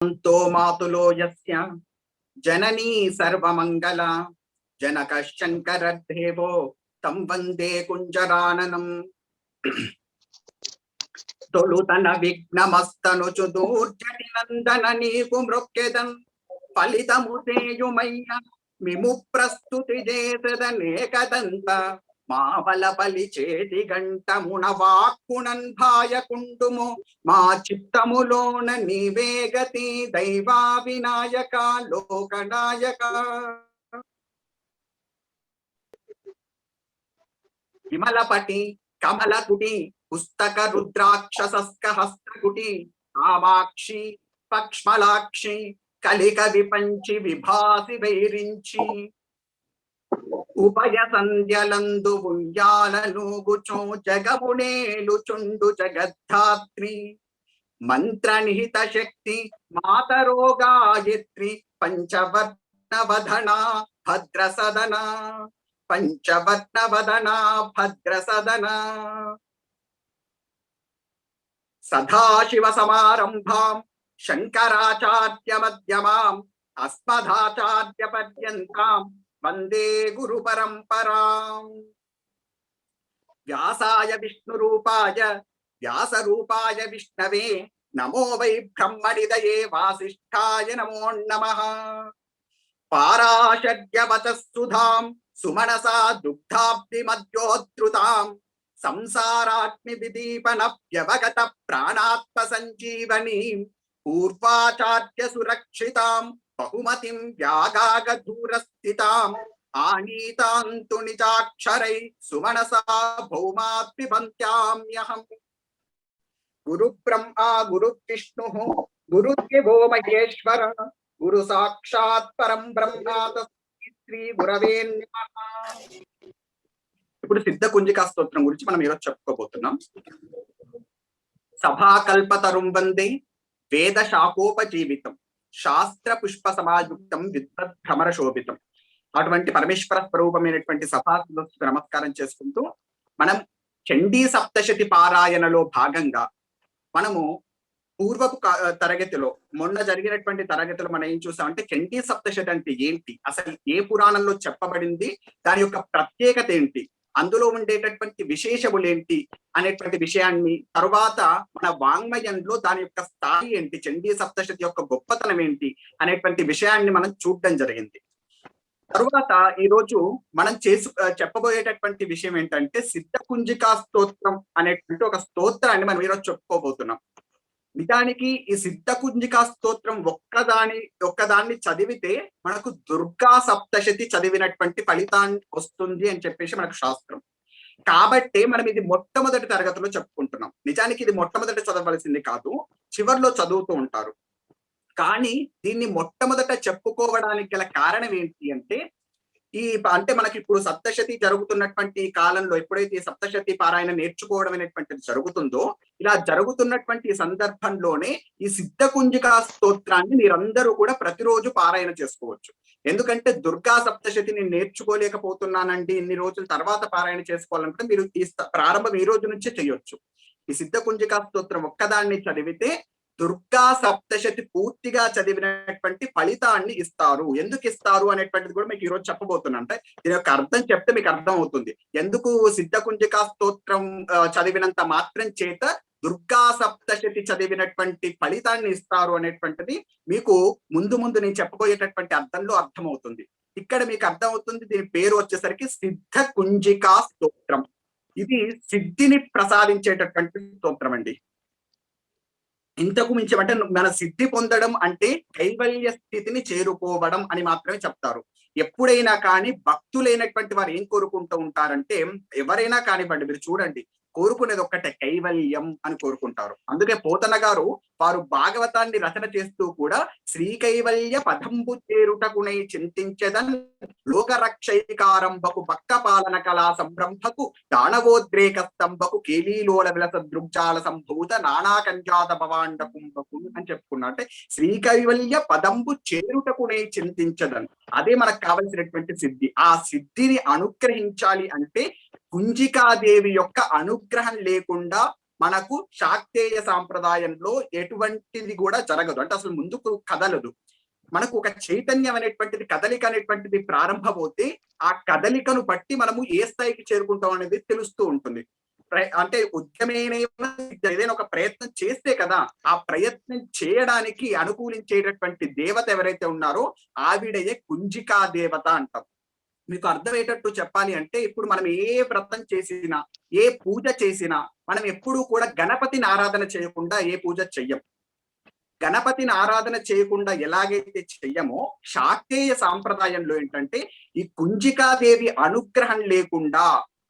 तो मातुलो यस्य जननी सर्वमंगल जनक शंकर देवो तं वंदे कुंजराननम తొలుతన విఘ్నమస్తనుచు దూర్జటి నందన నీకు మృక్కెదన్ ఫలితము సేయుమయ్య మిము ప్రస్తుతి చేసదనేకదంత మావల బలి చేతి గంటమున వాక్కునన్ భాయకుండుము మా చిత్తములోన నీవేగతి దైవా వినాయక లోకనాయక విమలపటి కమలకుటి పుస్తక రుద్రాక్షసస్క హస్తకుటి కామాక్షి పక్ష్మలాక్షి కలిక విపంచి విభాసి వైరించి ఉభయ సంధ్యలందు ఉయ్యాలూగుచో జగమునేలుచుండు జగద్ధాత్రి మంత్ర నిహిత శక్తి మాతరోగాయత్రి పంచవర్ణవదన భద్ర సదన పంచవర్ణవదన భద్ర సదన సదాశివ సమారంభాం శంకరాచార్య మధ్యమాం అస్మదాచార్య పర్యంతాం వందే గురు పరంపరాం వ్యాసాయ విష్ణు రూపాయ వ్యాస రూపాయ విష్ణవే నమో వై బ్రహ్మనిదయే వాసిష్ఠాయ నమో నమః పారాశర్య వచస్సుధాం సుమనసా దుగ్ధాబ్ది మధ్యోద్ధృతాం సంసారాగ్ని విదీపన వ్యవగత ప్రాణాత్మ సంజీవనీ పూర్వాచార్య సురక్షితాం బహుమతిం వ్యాగాగ దూరస్థితాం ఆనీతాంతు నిజాక్షరై సుమనసా భౌమాత్మిబంత్యామ్యహం గురు బ్రహ్మా గురు విష్ణు గురుదేవో మహేశ్వర గురు సాక్షాత్ పరం బ్రహ్మ తస్మై శ్రీ గురవే నమః. ఇప్పుడు సిద్ధ కుంజికా స్తోత్రం గురించి మనం ఈరోజు చెప్పుకోబోతున్నాం. సభాకల్పతరుం వందే వేద శాఖోపజీవితం శాస్త్ర పుష్ప సమాయుక్తం విద్వత్ భ్రమర శోభితం. అటువంటి పరమేశ్వర స్వరూపమైనటువంటి సభా నమస్కారం చేసుకుంటూ మనం చండీ సప్తశతి పారాయణలో భాగంగా మనము పూర్వపు తరగతిలో మొన్న జరిగినటువంటి తరగతిలో మనం ఏం చూసామంటే చండీ సప్తశతి అంటే ఏంటి, అసలు ఏ పురాణంలో చెప్పబడింది, దాని యొక్క ప్రత్యేకత ఏంటి, అందులో ఉండేటటువంటి విశేషములు ఏంటి అనేటువంటి విషయాన్ని, తరువాత మన వాంగ్మయంలో దాని యొక్క స్థాయి ఏంటి, చండీ సప్తశతి యొక్క గొప్పతనం ఏంటి అనేటువంటి విషయాన్ని మనం చూడడం జరిగింది. తరువాత ఈ రోజు మనం చెప్పబోయేటటువంటి విషయం ఏంటంటే సిద్ధ కుంజికా స్తోత్రం అనేటువంటి ఒక స్తోత్రాన్ని మనం ఈరోజు చెప్పుకోబోతున్నాం. నిజానికి ఈ సిద్ధ కుంజికా స్తోత్రం ఒక్కదాన్ని చదివితే మనకు దుర్గా సప్తశతి చదివినటువంటి ఫలితాన్ని వస్తుంది అని చెప్పేసి మనకు శాస్త్రం. కాబట్టి మనం ఇది మొట్టమొదటి తరగతిలో చెప్పుకుంటున్నాం. నిజానికి ఇది మొట్టమొదటి చదవలసింది కాదు, చివర్లో చదువుతూ ఉంటారు. కానీ దీన్ని మొట్టమొదట చెప్పుకోవడానికి గల కారణం ఏంటి అంటే మనకి ఇప్పుడు సప్తశతి జరుగుతున్నటువంటి కాలంలో ఎప్పుడైతే ఈ సప్తశతి పారాయణ నేర్చుకోవడం అనేటువంటిది జరుగుతుందో, ఇలా జరుగుతున్నటువంటి సందర్భంలోనే ఈ సిద్ధ కుంజికా స్తోత్రాన్ని మీరందరూ కూడా ప్రతిరోజు పారాయణ చేసుకోవచ్చు. ఎందుకంటే దుర్గా సప్తశతిని నేర్చుకోలేకపోతున్నానండి, ఇన్ని రోజుల తర్వాత పారాయణ చేసుకోవాలంటే మీరు ఈ ప్రారంభం ఈ రోజు నుంచే చేయొచ్చు. ఈ సిద్ధ కుంజికా స్తోత్రం ఒక్కదాన్ని చదివితే దుర్గా సప్తశతి పూర్తిగా చదివినటువంటి ఫలితాన్ని ఇస్తారు. ఎందుకు ఇస్తారు అనేటువంటిది కూడా మీకు ఈరోజు చెప్పబోతున్నా. అంటే దీని యొక్క అర్థం చెప్తే మీకు అర్థం అవుతుంది ఎందుకు సిద్ధ కుంజికా స్తోత్రం చదివినంత మాత్రం చేత దుర్గా సప్తశతి చదివినటువంటి ఫలితాన్ని ఇస్తారు అనేటువంటిది మీకు ముందు నేను చెప్పబోయేటటువంటి అర్థంలో అర్థమవుతుంది. ఇక్కడ మీకు అర్థం అవుతుంది. దీని పేరు వచ్చేసరికి సిద్ధ కుంజికా స్తోత్రం. ఇది సిద్ధిని ప్రసాదించేటటువంటి స్తోత్రం అండి. ఇంతకు మించి అంటే మన సిద్ధి పొందడం అంటే కైవల్య స్థితిని చేరుకోవడం అని మాత్రమే చెప్తారు. ఎప్పుడైనా కానీ భక్తులైనటువంటి వారు ఏం కోరుకుంటూ ఉంటారంటే, ఎవరైనా కానివ్వండి మీరు చూడండి, కోరుకునేది ఒక్కటే, కైవల్యం అని కోరుకుంటారు. అందుకే పోతన గారు వారు భాగవతాన్ని రచన చేస్తూ కూడా శ్రీ కైవల్య పదంబు చేరుటకునై చింతించదన్ లోకరక్షైకారంభకు భక్త పాలన కళా సంరంభకు దానవోద్రేక స్తంభకు కేలీలోల విలస దృగ్జాల సంభూత నానాకంజాత భవాండ కుంభకు అని చెప్పుకున్నా. అంటే శ్రీ కైవల్య పదంబు చేరుటకునై చింతించదన్, అదే మనకు కావలసినటువంటి సిద్ధి. ఆ సిద్ధిని అనుగ్రహించాలి అంటే కుంజికాదేవి యొక్క అనుగ్రహం లేకుండా మనకు శాక్తేయ సాంప్రదాయంలో ఎటువంటిది కూడా జరగదు, అంటే అసలు ముందుకు కదలదు. మనకు ఒక చైతన్యం అనేటువంటిది, కదలిక అనేటువంటిది ప్రారంభమవుతే ఆ కదలికను బట్టి మనము ఏ స్థాయికి చేరుకుంటాం అనేది తెలుస్తూ ఉంటుంది. అంటే ఏదైనా ఒక ప్రయత్నం చేస్తే కదా ఆ ప్రయత్నం చేయడానికి అనుకూలించేటటువంటి దేవత ఎవరైతే ఉన్నారో ఆవిడయే కుంజికా దేవత అంటాం. మీకు అర్థమయ్యేటట్టు చెప్పాలి అంటే, ఇప్పుడు మనం ఏ వ్రతం చేసినా, ఏ పూజ చేసినా మనం ఎప్పుడూ కూడా గణపతిని ఆరాధన చేయకుండా ఏ పూజ చెయ్యం. గణపతిని ఆరాధన చేయకుండా ఎలాగైతే చెయ్యమో, శాక్తేయ సాంప్రదాయంలో ఏంటంటే ఈ కుంజికాదేవి అనుగ్రహం లేకుండా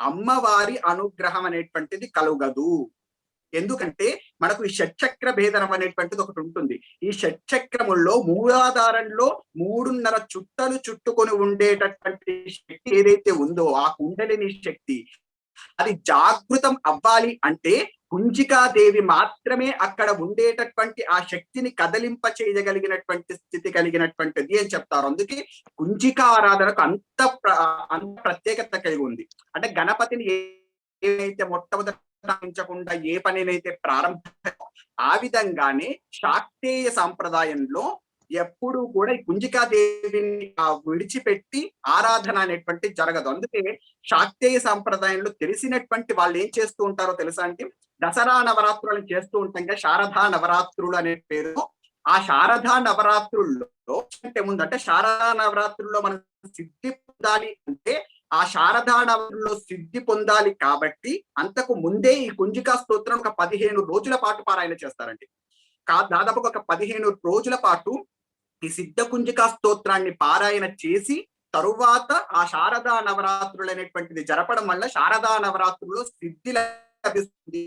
అమ్మవారి అనుగ్రహం అనేటువంటిది కలుగదు. ఎందుకంటే మనకు ఈ షట్చక్ర భేదనం అనేటువంటిది ఒకటి ఉంటుంది. ఈ షట్చక్రముల్లో మూలాధారంలో 3.5 చుట్టలు చుట్టుకొని ఉండేటటువంటి శక్తి ఏదైతే ఉందో, ఆ కుండలిని శక్తి అది జాగృతం అవ్వాలి అంటే కుంజికాదేవి మాత్రమే అక్కడ ఉండేటటువంటి ఆ శక్తిని కదలింప చేయగలిగినటువంటి స్థితి కలిగినటువంటిది అని చెప్తారు. అందుకే కుంజికా ఆరాధనకు అంత ప్రత్యేకత కలిగి ఉంది. అంటే గణపతిని ఏదైతే మొట్టమొదటించకుండా ఏ పనినైతే ప్రారంభమో ఆ విధంగానే శాక్తేయ సాంప్రదాయంలో ఎప్పుడు కూడా ఈ కుంజికాదేవిని విడిచిపెట్టి ఆరాధన అనేటువంటి జరగదు. అందుకే శాక్తేయ సాంప్రదాయంలో తెలిసినటువంటి వాళ్ళు ఏం చేస్తూ ఉంటారో తెలుసా అంటే, దసరా నవరాత్రులను చేస్తూ ఉంటాం కదా, శారదా నవరాత్రులు అనే పేరు. ఆ శారదా నవరాత్రుల్లో అంటే ముందంటే శారదా నవరాత్రుల్లో మనం సిద్ధి పొందాలి అంటే ఆ శారదా నవరాత్రుల్లో సిద్ధి పొందాలి కాబట్టి అంతకు ముందే ఈ కుంజికా స్తోత్రం ఒక 15 రోజుల పాటు పారాయణ చేస్తారండి. దాదాపు ఒక 15 రోజుల పాటు ఈ సిద్ధ కుంజికా స్తోత్రాన్ని పారాయణ చేసి తరువాత ఆ శారదా నవరాత్రులు అనేటువంటిది జరపడం వల్ల శారదా నవరాత్రుల్లో సిద్ధి లభిస్తుంది.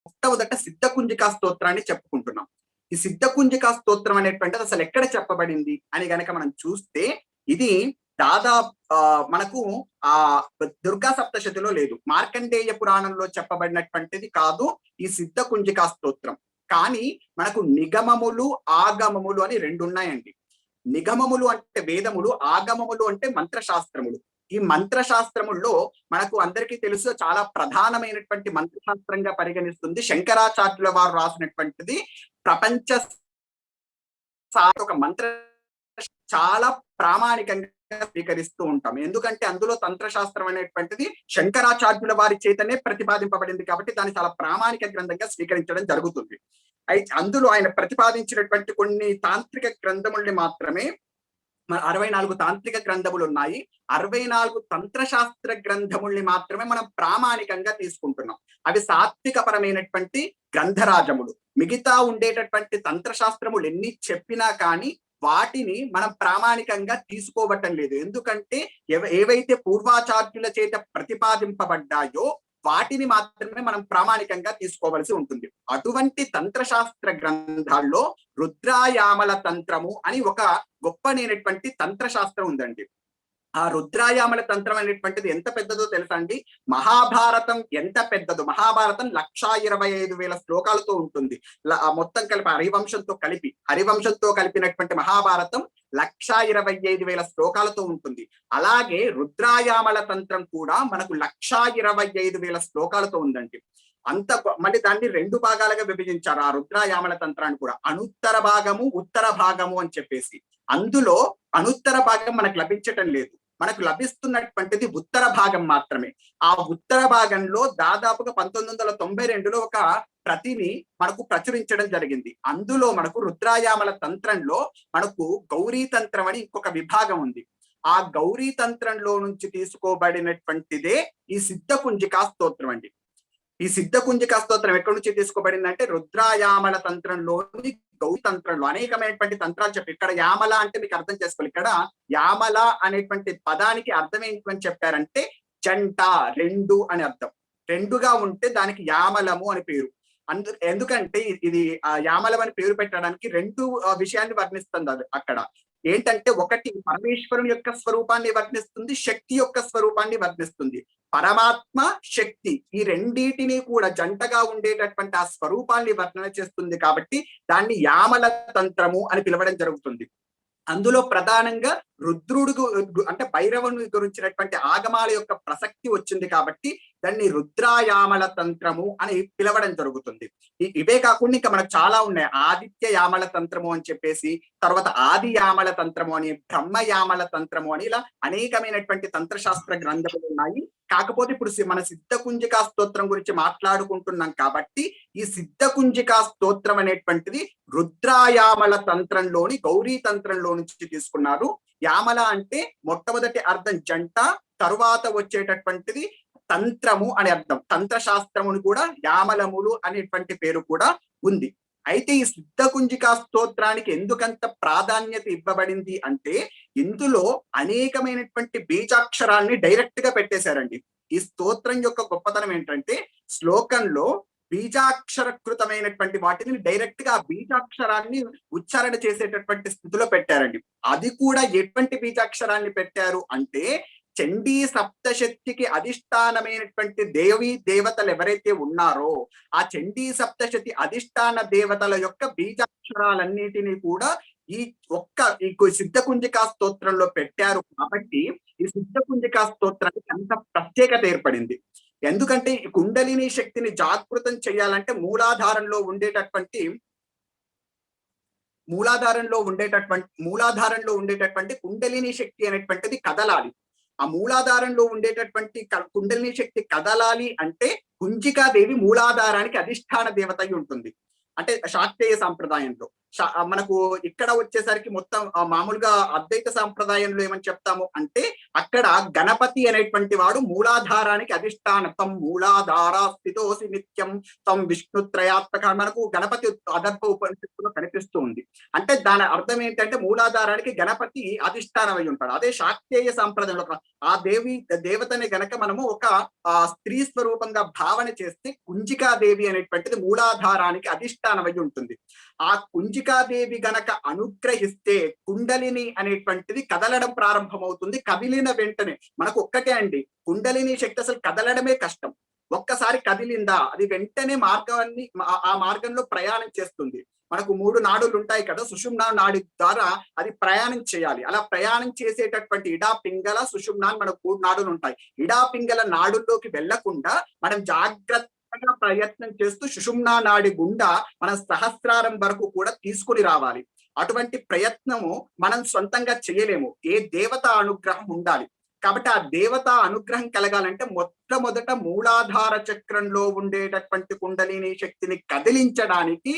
మొట్టమొదట సిద్ధ కుంజికా స్తోత్రాన్ని చెప్పుకుంటున్నాం. ఈ సిద్ధ కుంజికా స్తోత్రం అనేటువంటిది అసలు ఎక్కడ చెప్పబడింది అని గనక మనం చూస్తే, ఇది దాదాపు మనకు ఆ దుర్గా సప్తశతిలో లేదు, మార్కండేయ పురాణంలో చెప్పబడినటువంటిది కాదు ఈ సిద్ధ కుంజికా స్తోత్రం. కానీ మనకు నిగమములు, ఆగమములు అని 2 ఉన్నాయండి. నిగమములు అంటే వేదములు, ఆగమములు అంటే మంత్రశాస్త్రములు. ఈ మంత్రశాస్త్రముల్లో మనకు అందరికీ తెలుసు చాలా ప్రధానమైనటువంటి మంత్రశాస్త్రంగా పరిగణిస్తుంది శంకరాచార్యుల వారు రాసినటువంటిది ప్రపంచ ఒక మంత్ర చాలా ప్రామాణికంగా స్వీకరిస్తూ ఉంటాం. ఎందుకంటే అందులో తంత్రశాస్త్రం అనేటువంటిది శంకరాచార్యుల వారి చేతనే ప్రతిపాదింపబడింది కాబట్టి దాన్ని చాలా ప్రామాణిక గ్రంథంగా స్వీకరించడం జరుగుతుంది. అయితే అందులో ఆయన ప్రతిపాదించినటువంటి కొన్ని తాంత్రిక గ్రంథముల్ని మాత్రమే, 64 తాంత్రిక గ్రంథములు ఉన్నాయి. 64 తంత్రశాస్త్ర గ్రంథముల్ని మాత్రమే మనం ప్రామాణికంగా తీసుకుంటున్నాం. అవి సాత్విక పరమైనటువంటి గ్రంథరాజములు. మిగతా ఉండేటటువంటి తంత్రశాస్త్రములు ఎన్ని చెప్పినా కానీ వాటిని మనం ప్రామాణికంగా తీసుకోవటం లేదు. ఎందుకంటే ఏవైతే పూర్వాచార్యుల చేత ప్రతిపాదింపబడ్డాయో వాటిని మాత్రమే మనం ప్రామాణికంగా తీసుకోవలసి ఉంటుంది. అటువంటి తంత్రశాస్త్ర గ్రంథాల్లో రుద్రాయామల తంత్రము అని ఒక గొప్పనైనటువంటి తంత్రశాస్త్రం ఉందండి. ఆ రుద్రాయామల తంత్రం అనేటువంటిది ఎంత పెద్దదో తెలుసా అండి? మహాభారతం ఎంత పెద్దదో, మహాభారతం 1,25,000 శ్లోకాలతో ఉంటుంది. మొత్తం కలిపి హరివంశంతో కలిపినటువంటి మహాభారతం 1,25,000 శ్లోకాలతో ఉంటుంది. అలాగే రుద్రాయామల తంత్రం కూడా మనకు 1,25,000 శ్లోకాలతో ఉందండి. అంత మళ్ళీ దాన్ని 2 భాగాలుగా విభజించారు ఆ రుద్రాయామల తంత్రాన్ని కూడా, అనుత్తర భాగము, ఉత్తర భాగము అని చెప్పేసి. అందులో అనుత్తర భాగం మనకు లభించటం లేదు, మనకు లభిస్తున్నటువంటిది ఉత్తర భాగం మాత్రమే. ఆ ఉత్తర భాగంలో దాదాపుగా 1992లో ఒక ప్రతిని మనకు ప్రచురించడం జరిగింది. అందులో మనకు రుద్రాయామల తంత్రంలో మనకు గౌరీ తంత్రం అని ఇంకొక విభాగం ఉంది. ఆ గౌరీ తంత్రంలో నుంచి తీసుకోబడినటువంటిదే ఈ సిద్ధ కుంజికా స్తోత్రం అండి. ఈ సిద్ధ కుంజికా స్తోత్రం ఎక్కడి నుంచి తీసుకోబడిందంటే రుద్రాయామల తంత్రంలోని గౌరీ తంత్రంలో అనేకమైనటువంటి తంత్రాలు చెప్పి, ఇక్కడ యామల అంటే మీకు అర్థం చేసుకోవాలి, ఇక్కడ యామల అనేటువంటి పదానికి అర్థం ఏంటని చెప్పారంటే జంట, 2 అని అర్థం. 2గా ఉంటే దానికి యామలము అని పేరు. ఎందుకంటే ఇది యామలం అని పేరు పెట్టడానికి 2 విషయాన్ని వర్ణిస్తుంది అది అక్కడ. ఏంటంటే ఒకటి పరమేశ్వరుని యొక్క స్వరూపాన్ని వర్ణిస్తుంది, శక్తి యొక్క స్వరూపాన్ని వర్ణిస్తుంది. పరమాత్మ, శక్తి ఈ రెండింటిని కూడా జంటగా ఉండేటటువంటి ఆ స్వరూపాన్ని వర్ణన చేస్తుంది కాబట్టి దాన్ని యామల తంత్రము అని పిలవడం జరుగుతుంది. అందులో ప్రధానంగా రుద్రుడు అంటే భైరవుని గురించినటువంటి ఆగమాల యొక్క ప్రసక్తి వచ్చింది కాబట్టి దాన్ని రుద్రాయామల తంత్రము అని పిలవడం జరుగుతుంది. ఇవే కాకుండా ఇంకా మనకు చాలా ఉన్నాయి. ఆదిత్య యామల తంత్రము అని చెప్పేసి, తర్వాత ఆది యామల తంత్రము అని, బ్రహ్మ యామల తంత్రము అని, ఇలా అనేకమైనటువంటి తంత్రశాస్త్ర గ్రంథములు ఉన్నాయి. కాకపోతే ఇప్పుడు మన సిద్ధకుంజికా స్తోత్రం గురించి మాట్లాడుకుంటున్నాం కాబట్టి ఈ సిద్ధకుంజికా స్తోత్రం అనేటువంటిది రుద్రాయామల తంత్రంలోని గౌరీ తంత్రంలో నుంచి తీసుకున్నారు. యామల అంటే మొట్టమొదటి అర్థం జంట, తరువాత వచ్చేటటువంటిది తంత్రము అని అర్థం. తంత్రశాస్త్రమును కూడా యామలములు అనేటువంటి పేరు కూడా ఉంది. అయితే ఈ సిద్ధకుంజికా స్తోత్రానికి ఎందుకంత ప్రాధాన్యత ఇవ్వబడింది అంటే ఇందులో అనేకమైనటువంటి బీజాక్షరాల్ని డైరెక్ట్ గా పెట్టేశారండి. ఈ స్తోత్రం యొక్క గొప్పతనం ఏంటంటే శ్లోకంలో బీజాక్షరకృతమైనటువంటి వాటిని డైరెక్ట్ గా బీజాక్షరాన్ని ఉచ్చారణ చేసేటటువంటి స్థితిలో పెట్టారండి. అది కూడా ఎటువంటి బీజాక్షరాన్ని పెట్టారు అంటే చండీ సప్తశతికి అధిష్టానమైనటువంటి దేవీ దేవతలు ఎవరైతే ఉన్నారో ఆ చండీ సప్తశతి అధిష్టాన దేవతల యొక్క బీజాక్షరాలన్నిటినీ కూడా ఈ సిద్ధకుంజికా స్తోత్రంలో పెట్టారు. కాబట్టి ఈ సిద్ధకుంజికా స్తోత్రానికి అంత ప్రత్యేకత ఏర్పడింది. ఎందుకంటే ఈ కుండలిని శక్తిని జాగృతం చేయాలంటే మూలాధారంలో ఉండేటటువంటి కుండలిని శక్తి అనేటువంటిది కదలాలి. ఆ మూలాధారంలో ఉండేటటువంటి కుండలిని శక్తి కదలాలి అంటే కుంజికాదేవి మూలాధారానికి అధిష్టాన దేవత అయి ఉంటుంది. అంటే శాక్తేయ సాంప్రదాయంలో మనకు ఇక్కడ వచ్చేసరికి మొత్తం మామూలుగా అద్వైత సాంప్రదాయంలో ఏమని చెప్తాము అంటే అక్కడ గణపతి అనేటువంటి వాడు మూలాధారానికి అధిష్టానం. తం మూలాధార స్థితోసి నిత్యం తం విష్ణుత్రయాత్మక మనకు గణపతి అదర్భ ఉపనిషత్తులో కనిపిస్తూ ఉంది. అంటే దాని అర్థం ఏంటంటే మూలాధారానికి గణపతి అధిష్టానం అయి ఉంటాడు. అదే శాక్తేయ సాంప్రదాయంలో ఆ దేవతని గనక మనము ఒక స్త్రీ స్వరూపంగా భావన చేస్తే కుంజికాదేవి అనేటువంటిది మూలాధారానికి అధిష్టానం అయి ఉంటుంది. ఆ కుంజికాదేవి గనక అనుగ్రహిస్తే కుండలిని అనేటువంటిది కదలడం ప్రారంభమవుతుంది. కదిలిన వెంటనే మనకు ఒక్కటే అండి, కుండలిని శక్తి అసలు కదలడమే కష్టం. ఒక్కసారి కదిలిందా అది వెంటనే ఆ మార్గంలో ప్రయాణం చేస్తుంది. మనకు 3 నాడులు ఉంటాయి కదా, సుషుమ్నా నాడి ద్వారా అది ప్రయాణం చేయాలి. అలా ప్రయాణం చేసేటటువంటి ఇడా పింగళ సుషుమ్నా మనకు 3 నాడులు ఉంటాయి. ఇడా పింగళ నాడుల్లోకి వెళ్లకుండా మనం జాగ్రత్తగా ప్రయత్నం చేస్తూ సుషుమ్నా నాడి గుండా మనం సహస్రారం వరకు కూడా తీసుకుని రావాలి. అటువంటి ప్రయత్నము మనం సొంతంగా చేయలేము. ఏ దేవత అనుగ్రహం ఉండాలి. కాబట్టి ఆ దేవత అనుగ్రహం కలగాలంటే మొట్టమొదట మూలాధార చక్రంలో ఉండేటటువంటి కుండలిని శక్తిని కదిలించడానికి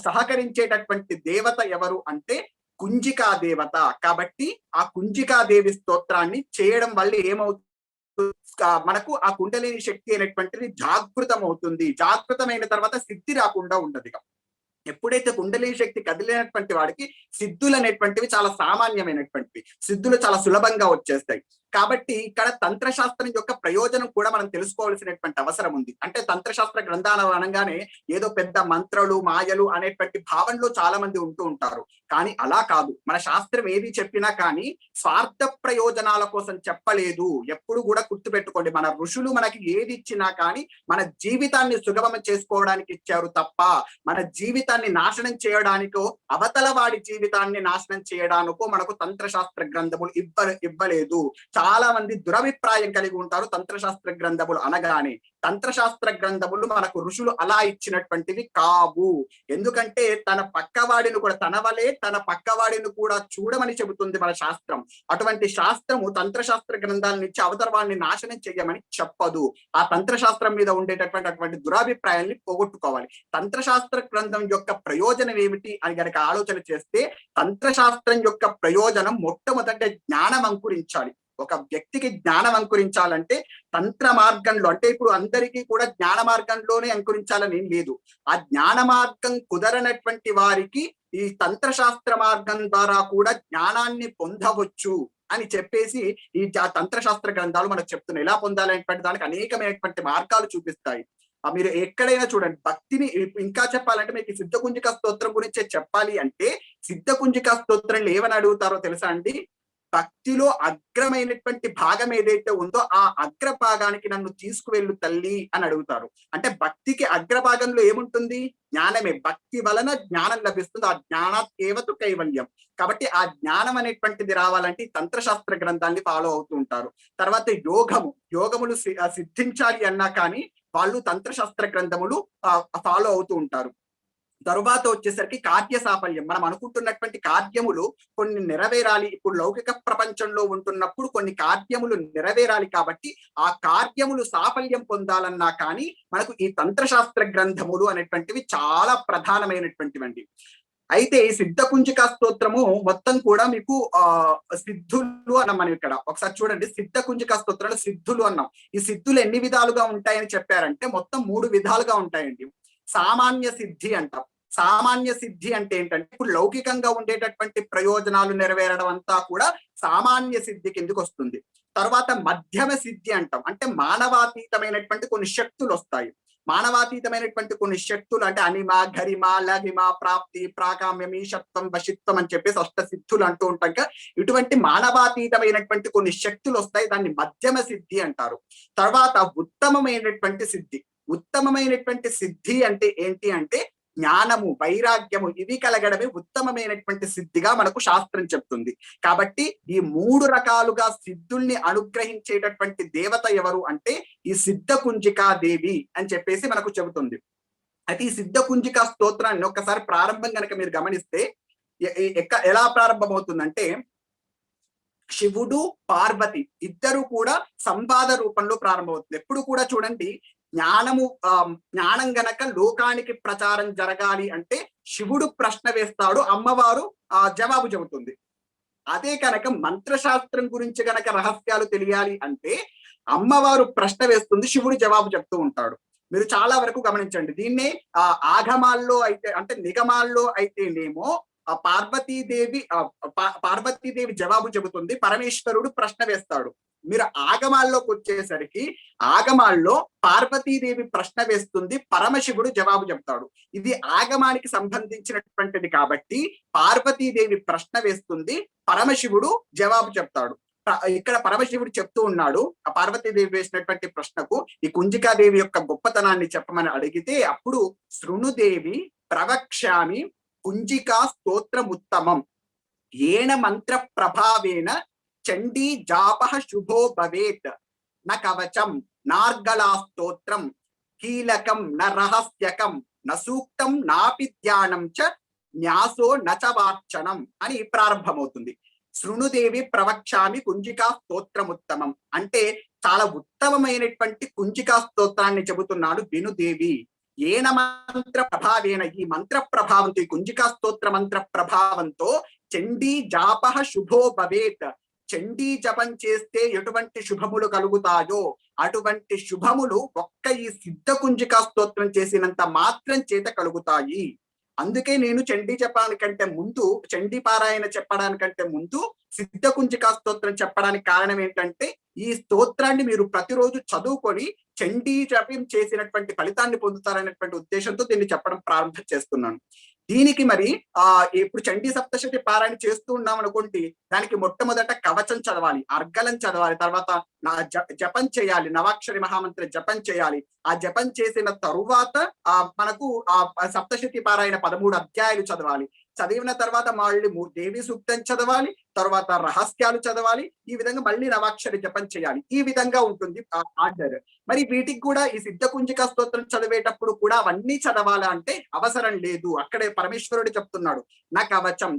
సహకరించేటటువంటి దేవత ఎవరు అంటే కుంజికా దేవత. కాబట్టి ఆ కుంజికాదేవి స్తోత్రాన్ని చేయడం వల్ల ఏమవుతుంది, మనకు ఆ కుండలిని శక్తి అనేటువంటిది జాగృతం అవుతుంది. జాగృతమైన తర్వాత సిద్ధి రాకుండా ఉండదు. ఎప్పుడైతే కుండలిని శక్తి కదిలినటువంటి వాడికి సిద్ధులు అనేటువంటివి చాలా సామాన్యమైనటువంటివి, సిద్ధులు చాలా సులభంగా వచ్చేస్తాయి. కాబట్టి ఇక్కడ తంత్రశాస్త్రం యొక్క ప్రయోజనం కూడా మనం తెలుసుకోవాల్సినటువంటి అవసరం ఉంది. అంటే తంత్రశాస్త్ర గ్రంథాలు అనగానే ఏదో పెద్ద మంత్రాలు మాయలు అనేటువంటి భావనలో చాలా మంది ఉంటూ ఉంటారు. కానీ అలా కాదు. మన శాస్త్రం ఏది చెప్పినా కానీ స్వార్థ ప్రయోజనాల కోసం చెప్పలేదు. ఎప్పుడు కూడా గుర్తుపెట్టుకోండి, మన ఋషులు మనకి ఏది ఇచ్చినా కానీ మన జీవితాన్ని సుగమం చేసుకోవడానికి ఇచ్చారు తప్ప మన జీవితాన్ని నాశనం చేయడానికో అవతల వాడి జీవితాన్ని నాశనం చేయడానికో మనకు తంత్రశాస్త్ర గ్రంథములు ఇవ్వలేదు. చాలా మంది దురభిప్రాయం కలిగి ఉంటారు తంత్రశాస్త్ర గ్రంథములు అనగానే. తంత్రశాస్త్ర గ్రంథములు మనకు ఋషులు అలా ఇచ్చినటువంటివి కావు. ఎందుకంటే తన పక్కవాడిని కూడా తన వలే తన పక్కవాడిని కూడా చూడమని చెబుతుంది మన శాస్త్రం. అటువంటి శాస్త్రము తంత్రశాస్త్ర గ్రంథాల నుంచి అవతరవాడిని నాశనం చేయమని చెప్పదు. ఆ తంత్రశాస్త్రం మీద ఉండేటటువంటి అటువంటి దురాభిప్రాయాన్ని పోగొట్టుకోవాలి. తంత్రశాస్త్ర గ్రంథం యొక్క ప్రయోజనం ఏమిటి అని గనక ఆలోచన చేస్తే తంత్రశాస్త్రం యొక్క ప్రయోజనం మొట్టమొదట జ్ఞానం అంకురించాలి. ఒక వ్యక్తికి జ్ఞానం అంకురించాలంటే తంత్ర మార్గంలో, అంటే ఇప్పుడు అందరికీ కూడా జ్ఞాన మార్గంలోనే అంకురించాలని లేదు. ఆ జ్ఞాన మార్గం కుదరనటువంటి వారికి ఈ తంత్రశాస్త్ర మార్గం ద్వారా కూడా జ్ఞానాన్ని పొందవచ్చు అని చెప్పేసి ఈ తంత్రశాస్త్ర గ్రంథాలు మనకు చెప్తున్నాయి. ఎలా పొందాలనేటువంటి దానికి అనేకమైనటువంటి మార్గాలు చూపిస్తాయి. మీరు ఎక్కడైనా చూడండి, భక్తిని ఇంకా చెప్పాలంటే మీకు సిద్ధకుంజికా స్తోత్రం గురించే చెప్పాలి అంటే సిద్ధకుంజికా స్తోత్రంలో ఏమని అడుగుతారో తెలుసా అండి? భక్తిలో అగ్రమైనటువంటి భాగం ఏదైతే ఉందో ఆ అగ్ర భాగానికి నన్ను తీసుకువెళ్ళు తల్లి అని అడుగుతారు. అంటే భక్తికి అగ్రభాగంలో ఏముంటుంది? జ్ఞానమే. భక్తి వలన జ్ఞానం లభిస్తుంది. ఆ జ్ఞానాత్ ఏవతు కైవల్యం. కాబట్టి ఆ జ్ఞానం అనేటువంటిది రావాలంటే తంత్రశాస్త్ర గ్రంథాన్ని ఫాలో అవుతూ ఉంటారు. తర్వాత యోగములు సిద్ధించాలి అన్నా కానీ వాళ్ళు తంత్రశాస్త్ర గ్రంథములు ఫాలో అవుతూ ఉంటారు. తరువాత వచ్చేసరికి కార్య సాఫల్యం. మనం అనుకుంటున్నటువంటి కార్యములు కొన్ని నెరవేరాలి. ఇప్పుడు లౌకిక ప్రపంచంలో ఉంటున్నప్పుడు కొన్ని కార్యములు నెరవేరాలి కాబట్టి ఆ కార్యములు సాఫల్యం పొందాలన్నా కానీ మనకు ఈ తంత్రశాస్త్ర గ్రంథములు అనేటువంటివి చాలా ప్రధానమైనటువంటివండి. అయితే ఈ సిద్ధ కుంజికా స్తోత్రము మొత్తం కూడా మీకు సిద్ధులు అన్నాం. మనం ఇక్కడ ఒకసారి చూడండి, సిద్ధ కుంజికా స్తోత్రంలో సిద్ధులు అన్నాం. ఈ సిద్ధులు ఎన్ని విధాలుగా ఉంటాయని చెప్పారంటే మొత్తం 3 విధాలుగా ఉంటాయండి. సామాన్య సిద్ధి అంటాం. సామాన్య సిద్ధి అంటే ఏంటంటే ఇప్పుడు లౌకికంగా ఉండేటటువంటి ప్రయోజనాలు నెరవేరడం అంతా కూడా సామాన్య సిద్ధి కిందకి వస్తుంది. తర్వాత మధ్యమ సిద్ధి అంటాం. అంటే మానవాతీతమైనటువంటి కొన్ని శక్తులు వస్తాయి. మానవాతీతమైనటువంటి కొన్ని శక్తులు అంటే అనిమ, గరిమ, లఘిమ, ప్రాప్తి, ప్రాకామ్యం, ఈశత్వం, వశిత్వం అని చెప్పేసి అష్ట సిద్ధులు అంటూ ఉంటాం కదా. ఇటువంటి మానవాతీతమైనటువంటి కొన్ని శక్తులు వస్తాయి. దాన్ని మధ్యమ సిద్ధి అంటారు. తర్వాత ఉత్తమమైనటువంటి సిద్ధి. ఉత్తమమైనటువంటి సిద్ధి అంటే ఏంటి అంటే జ్ఞానము, వైరాగ్యము ఇవి కలగడమే ఉత్తమమైనటువంటి సిద్ధిగా మనకు శాస్త్రం చెప్తుంది. కాబట్టి ఈ 3 రకాలుగా సిద్ధుల్ని అనుగ్రహించేటటువంటి దేవత ఎవరు అంటే ఈ సిద్ధ కుంజికా దేవి అని చెప్పేసి మనకు చెబుతుంది. అయితే ఈ సిద్ధ కుంజికా స్తోత్రాన్ని ఒక్కసారి ప్రారంభం కనుక మీరు గమనిస్తే ఎలా ప్రారంభమవుతుందంటే శివుడు, పార్వతి ఇద్దరు కూడా సంవాద రూపంలో ప్రారంభమవుతుంది. ఎప్పుడు కూడా చూడండి, జ్ఞానం గనక లోకానికి ప్రచారం జరగాలి అంటే శివుడు ప్రశ్న వేస్తాడు, అమ్మవారు జవాబు చెబుతుంది. అదే కనుక మంత్రశాస్త్రం గురించి గనక రహస్యాలు తెలియాలి అంటే అమ్మవారు ప్రశ్న వేస్తుంది, శివుడు జవాబు చెప్తూ ఉంటాడు. మీరు చాలా వరకు గమనించండి. దీన్నే ఆగమాల్లో అయితే అంటే నిగమాల్లో అయితేనేమో పార్వతీదేవి జవాబు చెబుతుంది, పరమేశ్వరుడు ప్రశ్న వేస్తాడు. మీరు ఆగమాల్లోకి వచ్చేసరికి ఆగమాల్లో పార్వతీదేవి ప్రశ్న వేస్తుంది, పరమశివుడు జవాబు చెప్తాడు. ఇది ఆగమానికి సంబంధించినటువంటిది కాబట్టి పార్వతీదేవి ప్రశ్న వేస్తుంది, పరమశివుడు జవాబు చెప్తాడు. ఇక్కడ పరమశివుడు చెప్తూ ఉన్నాడు ఆ పార్వతీదేవి వేసినటువంటి ప్రశ్నకు ఈ కుంజికాదేవి యొక్క గొప్పతనాన్ని చెప్పమని అడిగితే అప్పుడు శృణుదేవి ప్రవక్ష్యామి కుంజికా స్తోత్రముత్తమం ఏన మంత్ర ప్రభావేన చండీ జాపః శుభో భవేత్ న కవచం నార్గళా స్తోత్రం కీలకం న రహస్యకం న సూక్తం నాపి ధ్యానం చ న్యాసో నచ వార్చనం అని ప్రారంభమవుతుంది. శృణుదేవి ప్రవక్ష్యామి కుంజికా స్తోత్రముత్తమం అంటే చాలా ఉత్తమమైనటువంటి కుంజికా స్తోత్రాన్ని చెబుతున్నాడు వినుదేవి. ఏన మంత్ర ప్రభావేన ఈ మంత్ర ప్రభావంతో ఈ కుంజికా స్తోత్ర మంత్ర ప్రభావంతో చండీ జాపః శుభో భవేత్ చండీ జపం చేస్తే ఎటువంటి శుభములు కలుగుతాయో అటువంటి శుభములు ఒక్క ఈ సిద్ధ కుంజికా స్తోత్రం చేసినంత మాత్రం చేత కలుగుతాయి. అందుకే నేను చండీ జపానికంటే ముందు, చండీ పారాయణ చెప్పడానికంటే ముందు సిద్ధ కుంజికా స్తోత్రం చెప్పడానికి కారణం ఏంటంటే ఈ స్తోత్రాన్ని మీరు ప్రతిరోజు చదువుకొని చండీ జపం చేసినటువంటి ఫలితాన్ని పొందుతారనేటువంటి ఉద్దేశంతో దీన్ని చెప్పడం ప్రారంభం చేస్తున్నాను. దీనికి మరి ఇప్పుడు చండీ సప్తశతి పారాయణ చేస్తూ ఉన్నాం అనుకోండి, దానికి మొట్టమొదట కవచం చదవాలి, అర్గలం చదవాలి, తర్వాత జపం చేయాలి, నవాక్షరి మహామంత్ర జపం చేయాలి. ఆ జపం చేసిన తరువాత మనకు ఆ సప్తశతి పారాయణ 13 అధ్యాయాలు చదవాలి. చదివిన తర్వాత మళ్ళీ దేవి సూక్తం చదవాలి, తర్వాత రహస్యాలు చదవాలి. ఈ విధంగా మళ్ళీ నవాక్షరి జపం చేయాలి. ఈ విధంగా ఉంటుంది ఆర్డర్. మరి వీటికి కూడా ఈ సిద్ధ కుంజికా స్తోత్రం చదివేటప్పుడు కూడా అవన్నీ చదవాలా అంటే అవసరం లేదు. అక్కడే పరమేశ్వరుడు చెప్తున్నాడు, నా కవచం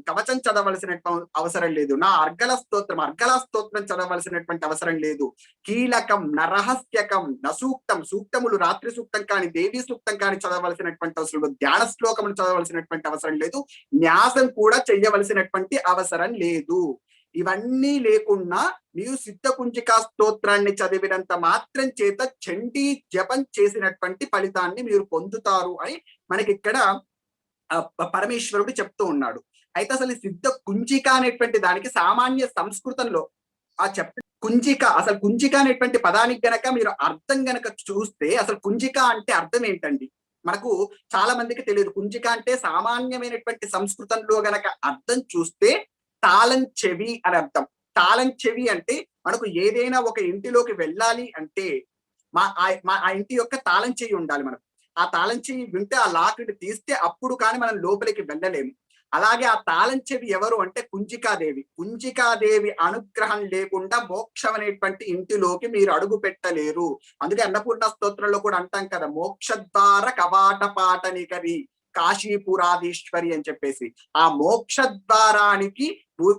చదవలసినటువంటి అవసరం లేదు, నా అర్గళ స్తోత్రం చదవలసినటువంటి అవసరం లేదు, కీలకం న రహస్యకం న సూక్తం సూక్తములు రాత్రి సూక్తం కానీ దేవీ సూక్తం కానీ చదవలసినటువంటి అవసరం లేదు, ధ్యాన శ్లోకములు చదవలసినటువంటి అవసరం లేదు, న్యాసం కూడా చెయ్యవలసినటువంటి అవసరం లేదు. ఇవన్నీ లేకుండా నీవు సిద్ధ కుంజికా స్తోత్రాన్ని చదివినంత మాత్రం చేత చండీ జపం చేసినటువంటి ఫలితాన్ని మీరు పొందుతారు అని మనకి ఇక్కడ పరమేశ్వరుడు చెప్తూ ఉన్నాడు. అయితే అసలు సిద్ధ కుంజిక అనేటువంటి దానికి సామాన్య సంస్కృతంలో కుంజిక అనేటువంటి పదానికి గనక మీరు అర్థం గనక చూస్తే అసలు కుంజిక అంటే అర్థం ఏంటండి? మనకు చాలా మందికి తెలియదు. కుంజిక అంటే సామాన్యమైనటువంటి సంస్కృతంలో గనక అర్థం చూస్తే తాళం చెవి అని అర్థం. తాళం చెవి అంటే మనకు ఏదైనా ఒక ఇంటిలోకి వెళ్ళాలి అంటే ఆ ఇంటి యొక్క తాళం చెవి ఉండాలి మనకు. ఆ తాళం చెవి వింటే ఆ లాక్ని తీస్తే అప్పుడు కానీ మనం లోపలికి వెళ్ళలేము. అలాగే ఆ తాళం చెవి ఎవరు అంటే కుంజికాదేవి. కుంజికాదేవి అనుగ్రహం లేకుండా మోక్షం అనేటువంటి ఇంటిలోకి మీరు అడుగు పెట్టలేరు. అందుకే అన్నపూర్ణ స్తోత్రంలో కూడా అంటాం కదా, మోక్షద్వార కవాట పాటనికరి కాశీపురాధీశ్వరి అని చెప్పేసి. ఆ మోక్ష ద్వారానికి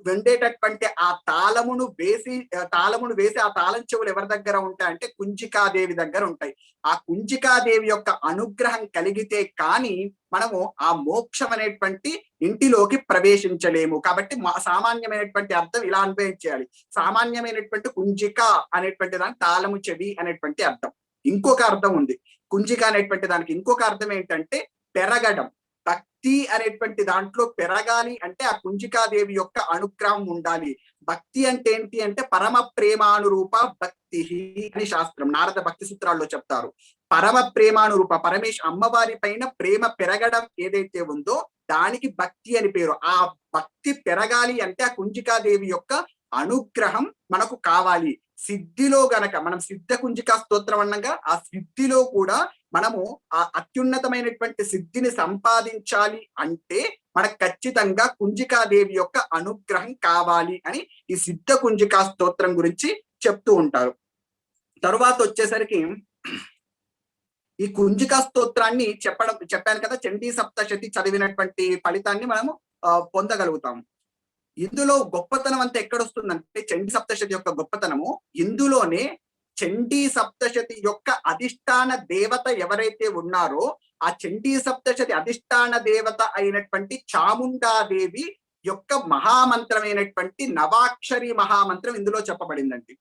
వెండేటటువంటి ఆ తాళమును వేసి ఆ తాళం చెవులు ఎవరి దగ్గర ఉంటాయంటే కుంజికాదేవి దగ్గర ఉంటాయి. ఆ కుంజికాదేవి యొక్క అనుగ్రహం కలిగితే కానీ మనము ఆ మోక్షం అనేటువంటి ఇంటిలోకి ప్రవేశించలేము. కాబట్టి సామాన్యమైనటువంటి అర్థం ఇలా అన్వయించాలి. సామాన్యమైనటువంటి కుంజిక అనేటువంటి దానికి తాళము చెవి అనేటువంటి అర్థం. ఇంకొక అర్థం ఉంది కుంజిక అనేటువంటి దానికి. ఇంకొక అర్థం ఏంటంటే పెరగడం. భక్తి అనేటువంటి దాంట్లో పెరగాలి అంటే ఆ కుంజికాదేవి యొక్క అనుగ్రహం ఉండాలి. భక్తి అంటే ఏంటి అంటే పరమ ప్రేమానురూప భక్తి అని శాస్త్రం నారద భక్తి సూత్రాల్లో చెప్తారు. పరమ ప్రేమానురూప అమ్మవారి పైన ప్రేమ పెరగడం ఏదైతే ఉందో దానికి భక్తి అని పేరు. ఆ భక్తి పెరగాలి అంటే ఆ కుంజికాదేవి యొక్క అనుగ్రహం మనకు కావాలి. సిద్ధిలో గనక మనం సిద్ధ కుంజికా స్తోత్రం అన్నగా ఆ సిద్ధిలో కూడా మనము ఆ అత్యున్నతమైనటువంటి సిద్ధిని సంపాదించాలి అంటే మనకు ఖచ్చితంగా కుంజికాదేవి యొక్క అనుగ్రహం కావాలి అని ఈ సిద్ధ కుంజికా స్తోత్రం గురించి చెప్తూ ఉంటారు. తరువాత వచ్చేసరికి ఈ కుంజికా స్తోత్రాన్ని చెప్పాను కదా, చండీ సప్తశతి చదివినటువంటి ఫలితాన్ని మనము పొందగలుగుతాము. ఇందులో గొప్పతనం అంతా ఎక్కడొస్తుందంటే చండీ సప్తశతి యొక్క గొప్పతనము ఇందులోనే చండీ సప్తశతి యొక్క అధిష్టాన దేవత ఎవరైతే ఉన్నారో ఆ చండీ సప్తశతి అధిష్టాన దేవత అయినటువంటి చాముండాదేవి యొక్క మహామంత్రమైనటువంటి నవాక్షరి మహామంత్రం ఇందులో చెప్పబడిందండి.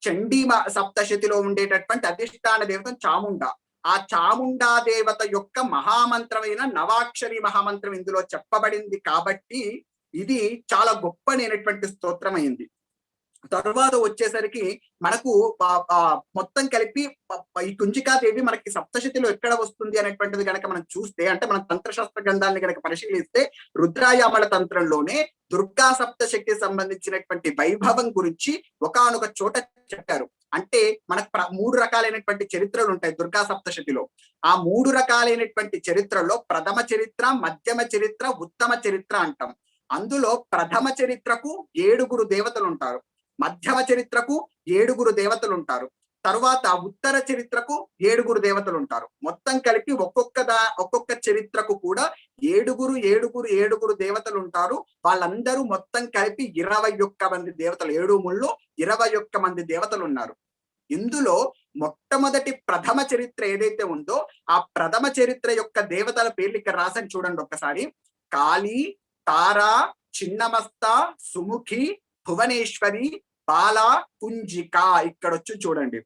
చండీ సప్తశతిలో ఉండేటటువంటి అధిష్టాన దేవత చాముండా. ఆ చాముండా దేవత యొక్క మహామంత్రమైన నవాక్షరి మహామంత్రం ఇందులో చెప్పబడింది కాబట్టి ఇది చాలా గొప్పనైనటువంటి స్తోత్రం అయింది. తరువాత వచ్చేసరికి మనకు మొత్తం కలిపి ఈ కుంజికాదేవి మనకి సప్తశతిలో ఎక్కడ వస్తుంది అనేటువంటిది కనుక మనం చూస్తే, అంటే మన తంత్రశాస్త్ర గ్రంథాలని కనుక పరిశీలిస్తే రుద్రాయామల తంత్రంలోనే దుర్గా సప్తశక్తికి సంబంధించినటువంటి వైభవం గురించి ఒకానొక చోట చెప్పారు. అంటే మనకు 3 రకాలైనటువంటి చరిత్రలు ఉంటాయి దుర్గా సప్తశతిలో. ఆ 3 రకాలైనటువంటి చరిత్రలో ప్రథమ చరిత్ర, మధ్యమ చరిత్ర, ఉత్తమ చరిత్ర అంటాం. అందులో ప్రథమ చరిత్రకు 7 దేవతలు ఉంటారు, మధ్యమ చరిత్రకు 7 దేవతలు ఉంటారు, తరువాత ఉత్తర చరిత్రకు 7 దేవతలు ఉంటారు. మొత్తం కలిపి ఒక్కొక్క చరిత్రకు కూడా 7 దేవతలు ఉంటారు. వాళ్ళందరూ మొత్తం కలిపి 21 మంది దేవతలు. 7 ముళ్ళు 21 మంది దేవతలు ఉన్నారు. ఇందులో మొట్టమొదటి ప్రథమ చరిత్ర ఏదైతే ఉందో ఆ ప్రథమ చరిత్ర యొక్క దేవతల పేర్లు ఇక్కడ రాసని చూడండి ఒక్కసారి. కాళీ, తారా, చిన్నమస్త, సుముఖి, భువనేశ్వరి, బాల, కుంజిక. ఇక్కడ వచ్చి చూడండి,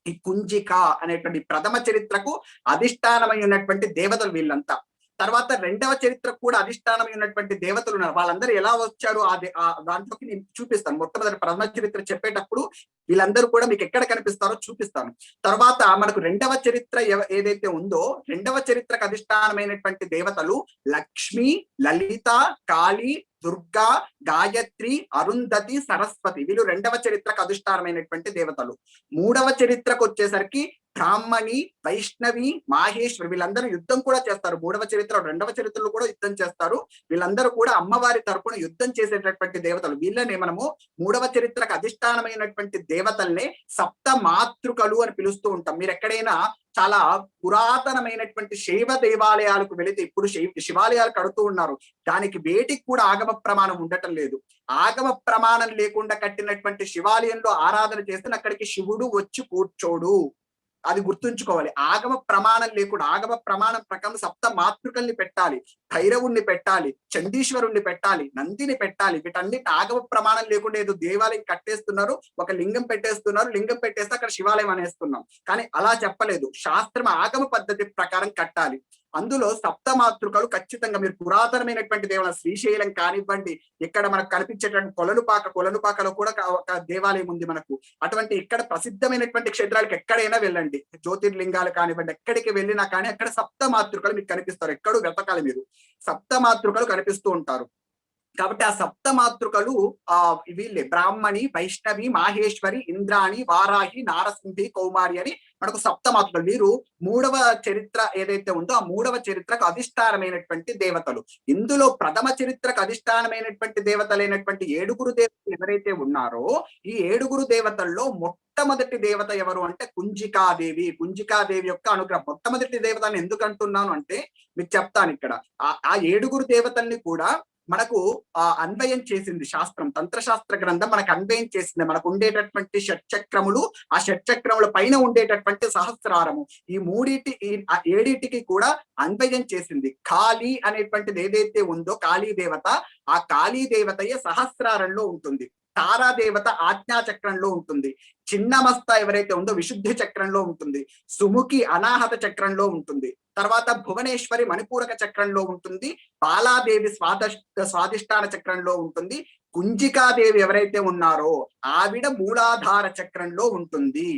ఈ కుంజిక అనేటువంటి ప్రథమ చరిత్రకు అధిష్టానమై ఉన్నటువంటి దేవతలు వీళ్ళంతా. తర్వాత రెండవ చరిత్రకు కూడా అధిష్టానమై ఉన్నటువంటి దేవతలు ఉన్నారు. వాళ్ళందరూ ఎలా వచ్చారు దాంట్లోకి నేను చూపిస్తాను. మొట్టమొదటి ప్రథమ చరిత్ర చెప్పేటప్పుడు వీళ్ళందరూ కూడా మీకు ఎక్కడ కనిపిస్తారో చూపిస్తాను. తర్వాత మనకు రెండవ చరిత్ర ఏదైతే ఉందో రెండవ చరిత్రకు అధిష్టానమైనటువంటి దేవతలు లక్ష్మి, లలిత, కాళీ, దుర్గా, గాయత్రి, అరుంధతి, సరస్వతి. వీళ్ళు రెండవ చరిత్రకు అధిష్టానమైనటువంటి దేవతలు. మూడవ చరిత్రకు వచ్చేసరికి బ్రాహ్మణి, వైష్ణవి, మాహేశ్వరి. వీళ్ళందరూ యుద్ధం కూడా చేస్తారు. మూడవ చరిత్ర రెండవ చరిత్రలో కూడా యుద్ధం చేస్తారు. వీళ్ళందరూ కూడా అమ్మవారి తరపున యుద్ధం చేసేటటువంటి దేవతలు. వీళ్ళనే మనము మూడవ చరిత్రకు అధిష్టానమైనటువంటి దేవతల్ని సప్త మాతృకలు అని పిలుస్తూ ఉంటాం. మీరు ఎక్కడైనా చాలా పురాతనమైనటువంటి శైవ దేవాలయాలకు వెళితే, ఇప్పుడు శివాలయాలు కడుతూ ఉన్నారు, దానికి వేటికి కూడా ఆగమ ప్రమాణం ఉండటం లేదు. ఆగమ ప్రమాణం లేకుండా కట్టినటువంటి శివాలయంలో ఆరాధన చేస్తే అక్కడికి శివుడు వచ్చి కూర్చోడు. అది గుర్తుంచుకోవాలి. ఆగమ ప్రమాణం లేకుండా, ఆగమ ప్రమాణం ప్రకారం సప్త మాతృకల్ని పెట్టాలి, భైరవుణ్ణి పెట్టాలి, చండీశ్వరుణ్ణి పెట్టాలి, నందిని పెట్టాలి. వీటన్నిటి ఆగమ ప్రమాణం లేకుండా ఏదో దేవాలయం కట్టేస్తున్నారు, ఒక లింగం పెట్టేస్తున్నారు, లింగం పెట్టేస్తే అక్కడ శివాలయం అనేస్తున్నాం. కానీ అలా చెప్పలేదు. శాస్త్రం ఆగమ పద్ధతి ప్రకారం కట్టాలి. అందులో సప్త మాతృకలు ఖచ్చితంగా మీరు పురాతనమైనటువంటి దేవాలయం శ్రీశైలం కానివ్వండి, ఇక్కడ మనకు కనిపించేటువంటి కొలనుపాకలో కూడా ఒక దేవాలయం ఉంది మనకు. అటువంటి ఇక్కడ ప్రసిద్ధమైనటువంటి క్షేత్రాలకు ఎక్కడైనా వెళ్ళండి, జ్యోతిర్లింగాలు కానివ్వండి, ఎక్కడికి వెళ్ళినా కానీ అక్కడ సప్త మాతృకలు మీకు కనిపిస్తారు. ఎక్కడూ వెతకాలి మీరు, సప్త మాతృకలు కనిపిస్తూ ఉంటారు. కాబట్టి ఆ సప్త మాతృకలు వీళ్ళే బ్రాహ్మణి, వైష్ణవి, మాహేశ్వరి, ఇంద్రాణి, వారాహి, నారసింహి, కౌమారి అని మనకు సప్త మాతృకలు. వీరు మూడవ చరిత్ర ఏదైతే ఉందో ఆ మూడవ చరిత్రకు అధిష్టానమైనటువంటి దేవతలు. ఇందులో ప్రథమ చరిత్రకు అధిష్టానమైనటువంటి దేవతలైనటువంటి ఏడుగురు దేవతలు ఎవరైతే ఉన్నారో ఈ ఏడుగురు దేవతల్లో మొట్టమొదటి దేవత ఎవరు అంటే కుంజికాదేవి. కుంజికాదేవి యొక్క అనుగ్రహం. మొట్టమొదటి దేవతని ఎందుకు అంటున్నాను అంటే మీకు చెప్తాను ఇక్కడ. ఆ ఏడుగురు దేవతల్ని కూడా మనకు అన్వయం చేసింది శాస్త్రం. తంత్రశాస్త్ర గ్రంథం మనకు అన్వయం చేసింది. మనకు ఉండేటటువంటి షట్చక్రములు, ఆ షట్చక్రముల పైన ఉండేటటువంటి సహస్రారము, ఈ ఏడిటికి కూడా అన్వయం చేసింది. కాళీ అనేటువంటిది ఏదైతే ఉందో కాళీ దేవత, ఆ కాళీ దేవతయే సహస్రారంలో ఉంటుంది. తారా దేవత ఆజ్ఞా చక్రంలో ఉంటుంది. చిన్నమస్త ఎవరైతే ఉందో విశుద్ధి చక్రంలో ఉంటుంది. సుముఖి అనాహత చక్రంలో ఉంటుంది. తర్వాత భువనేశ్వరి మణిపూరక చక్రంలో ఉంటుంది. బాలాదేవి స్వాదిష్టాన చక్రంలో ఉంటుంది. కుంజికాదేవి ఎవరైతే ఉన్నారో ఆవిడ మూలాధార చక్రంలో ఉంటుంది.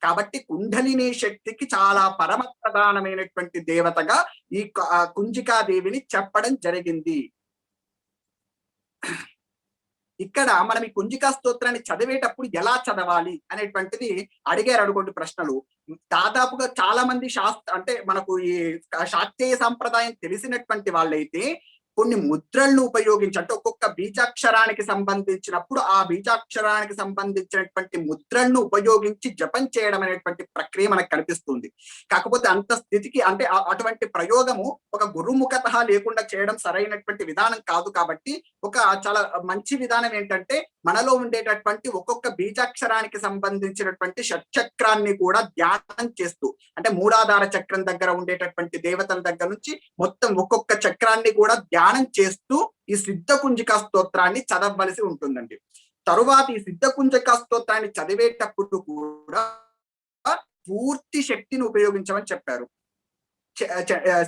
కాబట్టి కుండలిని శక్తికి చాలా పరమ ప్రధానమైనటువంటి దేవతగా ఈ కుంజికాదేవిని చెప్పడం జరిగింది. ఇక్కడ మనం ఈ కుంజికా స్తోత్రాన్ని చదివేటప్పుడు ఎలా చదవాలి అనేటువంటిది అడిగారు అనుకోండి ప్రశ్నలు. దాదాపుగా చాలా మంది అంటే మనకు ఈ శాక్తేయ సంప్రదాయం తెలిసినటువంటి వాళ్ళైతే కొన్ని ముద్రలను ఉపయోగించి, అంటే ఒక్కొక్క బీజాక్షరానికి సంబంధించినప్పుడు ఆ బీజాక్షరానికి సంబంధించినటువంటి ముద్రలను ఉపయోగించి జపం చేయడం అనేటువంటి ప్రక్రియ మనకు కనిపిస్తుంది. కాకపోతే అంత స్థితికి అంటే అటువంటి ప్రయోగము ఒక గురుముఖత లేకుండా చేయడం సరైనటువంటి విధానం కాదు. కాబట్టి ఒక చాలా మంచి విధానం ఏంటంటే మనలో ఉండేటటువంటి ఒక్కొక్క బీజాక్షరానికి సంబంధించినటువంటి షట్చక్రాన్ని కూడా ధ్యానం చేస్తూ, అంటే మూలాధార చక్రం దగ్గర ఉండేటటువంటి దేవతల దగ్గర నుంచి మొత్తం ఒక్కొక్క చక్రాన్ని కూడా ధ్యానం చేస్తూ ఈ సిద్ధ కుంజికా స్తోత్రాన్ని చదవవలసి ఉంటుందండి. తరువాత ఈ సిద్ధ కుంజికా స్తోత్రాన్ని చదివేటప్పుడు కూడా పూర్తి శక్తిని ఉపయోగించమని చెప్పారు.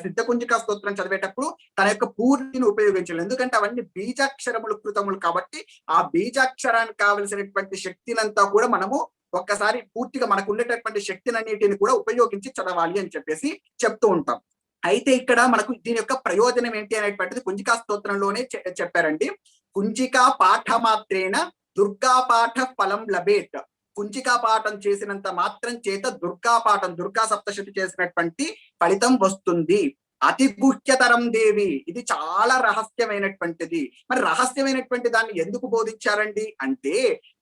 సిద్ధ కుంజికా స్తోత్రం చదివేటప్పుడు తన యొక్క పూర్తిని ఉపయోగించాలి. ఎందుకంటే అవన్నీ బీజాక్షరములు కృతములు కాబట్టి ఆ బీజాక్షరానికి కావలసినటువంటి శక్తినంతా కూడా మనము ఒక్కసారి పూర్తిగా మనకు ఉండేటటువంటి శక్తినన్నిటిని కూడా ఉపయోగించి చదవాలి అని చెప్పేసి చెప్తూ ఉంటాం. అయితే ఇక్కడ మనకు దీని యొక్క ప్రయోజనం ఏంటి అనేటువంటిది కుంజికా స్తోత్రంలోనే చెప్పారండి. కుంజికా పాఠమాత్రేణ దుర్గా పాఠ ఫలం లభేత్. కుంజికా పాఠం చేసినంత మాత్రం చేత దుర్గా పాఠం, దుర్గా సప్తశతి చేసినటువంటి ఫలితం వస్తుంది. అతి గుహ్యతరం దేవి, ఇది చాలా రహస్యమైనటువంటిది. మరి రహస్యమైనటువంటి దాన్ని ఎందుకు బోధించారండి అంటే,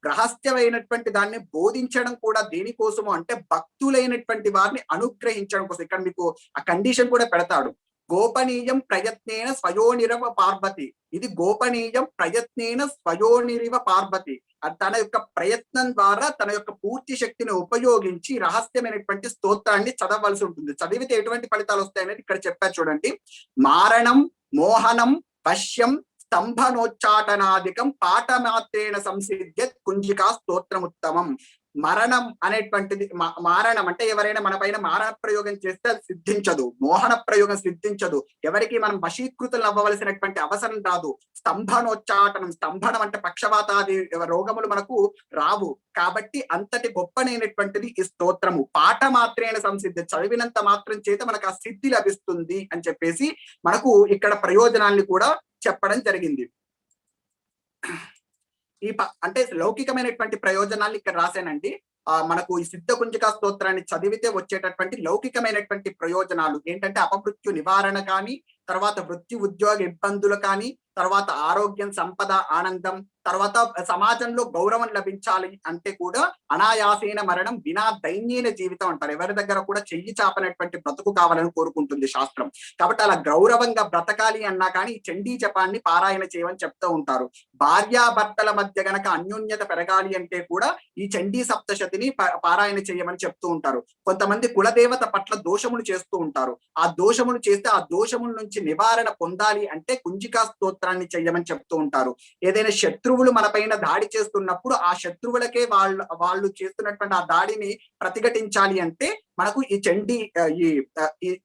రహస్యమైనటువంటి దాన్ని బోధించడం కూడా దేనికోసము అంటే భక్తులైనటువంటి వారిని అనుగ్రహించడం కోసం. ఇక్కడ మీకు ఆ కండిషన్ కూడా పెడతాడు. గోపనీయం ప్రయత్నేన స్వయోనిరవ పార్వతి. ఇది గోపనీయం ప్రయత్నేన స్వయోనిరివ పార్వతి. తన యొక్క ప్రయత్నం ద్వారా తన యొక్క పూర్తి శక్తిని ఉపయోగించి రహస్యమైనటువంటి స్తోత్రాన్ని చదవవలసి ఉంటుంది. చదివితే ఎటువంటి ఫలితాలు వస్తాయనేది ఇక్కడ చెప్పారు చూడండి. మారణం, మోహనం, వశ్యం, స్తంభనోచ్చాటనాదికం పాఠమాత్రేణ సంసిద్ధ్య కుంజికా స్తోత్రముత్తమం. మరణం అనేటువంటిది, మారణం అంటే ఎవరైనా మన పైన మారణ ప్రయోగం చేస్తే అది సిద్ధించదు. మోహన ప్రయోగం సిద్ధించదు. ఎవరికి మనం వశీకృతులు అవ్వవలసినటువంటి అవసరం రాదు. స్తంభనోచ్చాటనం, స్తంభనం అంటే పక్షవాతాది రోగములు మనకు రావు. కాబట్టి అంతటి గొప్పనైనటువంటిది ఈ స్తోత్రము. పాఠ మాత్రేణ సంసిద్ధి, చదివినంత మాత్రం చేత మనకు ఆ సిద్ధి లభిస్తుంది అని చెప్పేసి మనకు ఇక్కడ ప్రయోజనాన్ని కూడా చెప్పడం జరిగింది. అంటే లౌకికమైనటువంటి ప్రయోజనాలు ఇక్కడ రాశానండి. మనకు ఈ సిద్ధ కుంజికా స్తోత్రాన్ని చదివితే వచ్చేటటువంటి లౌకికమైనటువంటి ప్రయోజనాలు ఏంటంటే అపమృత్యు నివారణ కానీ, తర్వాత వృత్తి ఉద్యోగ ఇబ్బందులు కానీ, తర్వాత ఆరోగ్యం, సంపద, ఆనందం, తర్వాత సమాజంలో గౌరవం లభించాలి అంటే కూడా అనాయాసేన మరణం వినా దైన్యైన జీవితం అంటారు. ఎవరి దగ్గర కూడా చెయ్యి చాపనటువంటి బ్రతుకు కావాలని కోరుకుంటుంది శాస్త్రం. కాబట్టి అలా గౌరవంగా బ్రతకాలి అన్నా కానీ ఈ చండీ జపాన్ని పారాయణ చేయమని చెప్తూ ఉంటారు. భార్యాభర్తల మధ్య గనక అన్యోన్యత పెరగాలి అంటే కూడా ఈ చండీ సప్తశతిని పారాయణ చేయమని చెప్తూ ఉంటారు. కొంతమంది కులదేవత పట్ల దోషములు చేస్తూ ఉంటారు. ఆ దోషములు చేస్తే ఆ దోషముల నుంచి నివారణ పొందాలి అంటే కుంజికా స్తోత్రాన్ని చెయ్యమని చెప్తూ ఉంటారు. ఏదైనా శత్రు శత్రువులు మన పైన దాడి చేస్తున్నప్పుడు ఆ శత్రువులకే వాళ్ళు చేస్తున్నటువంటి ఆ దాడిని ప్రతిఘటించాలి అంటే మనకు ఈ చండీ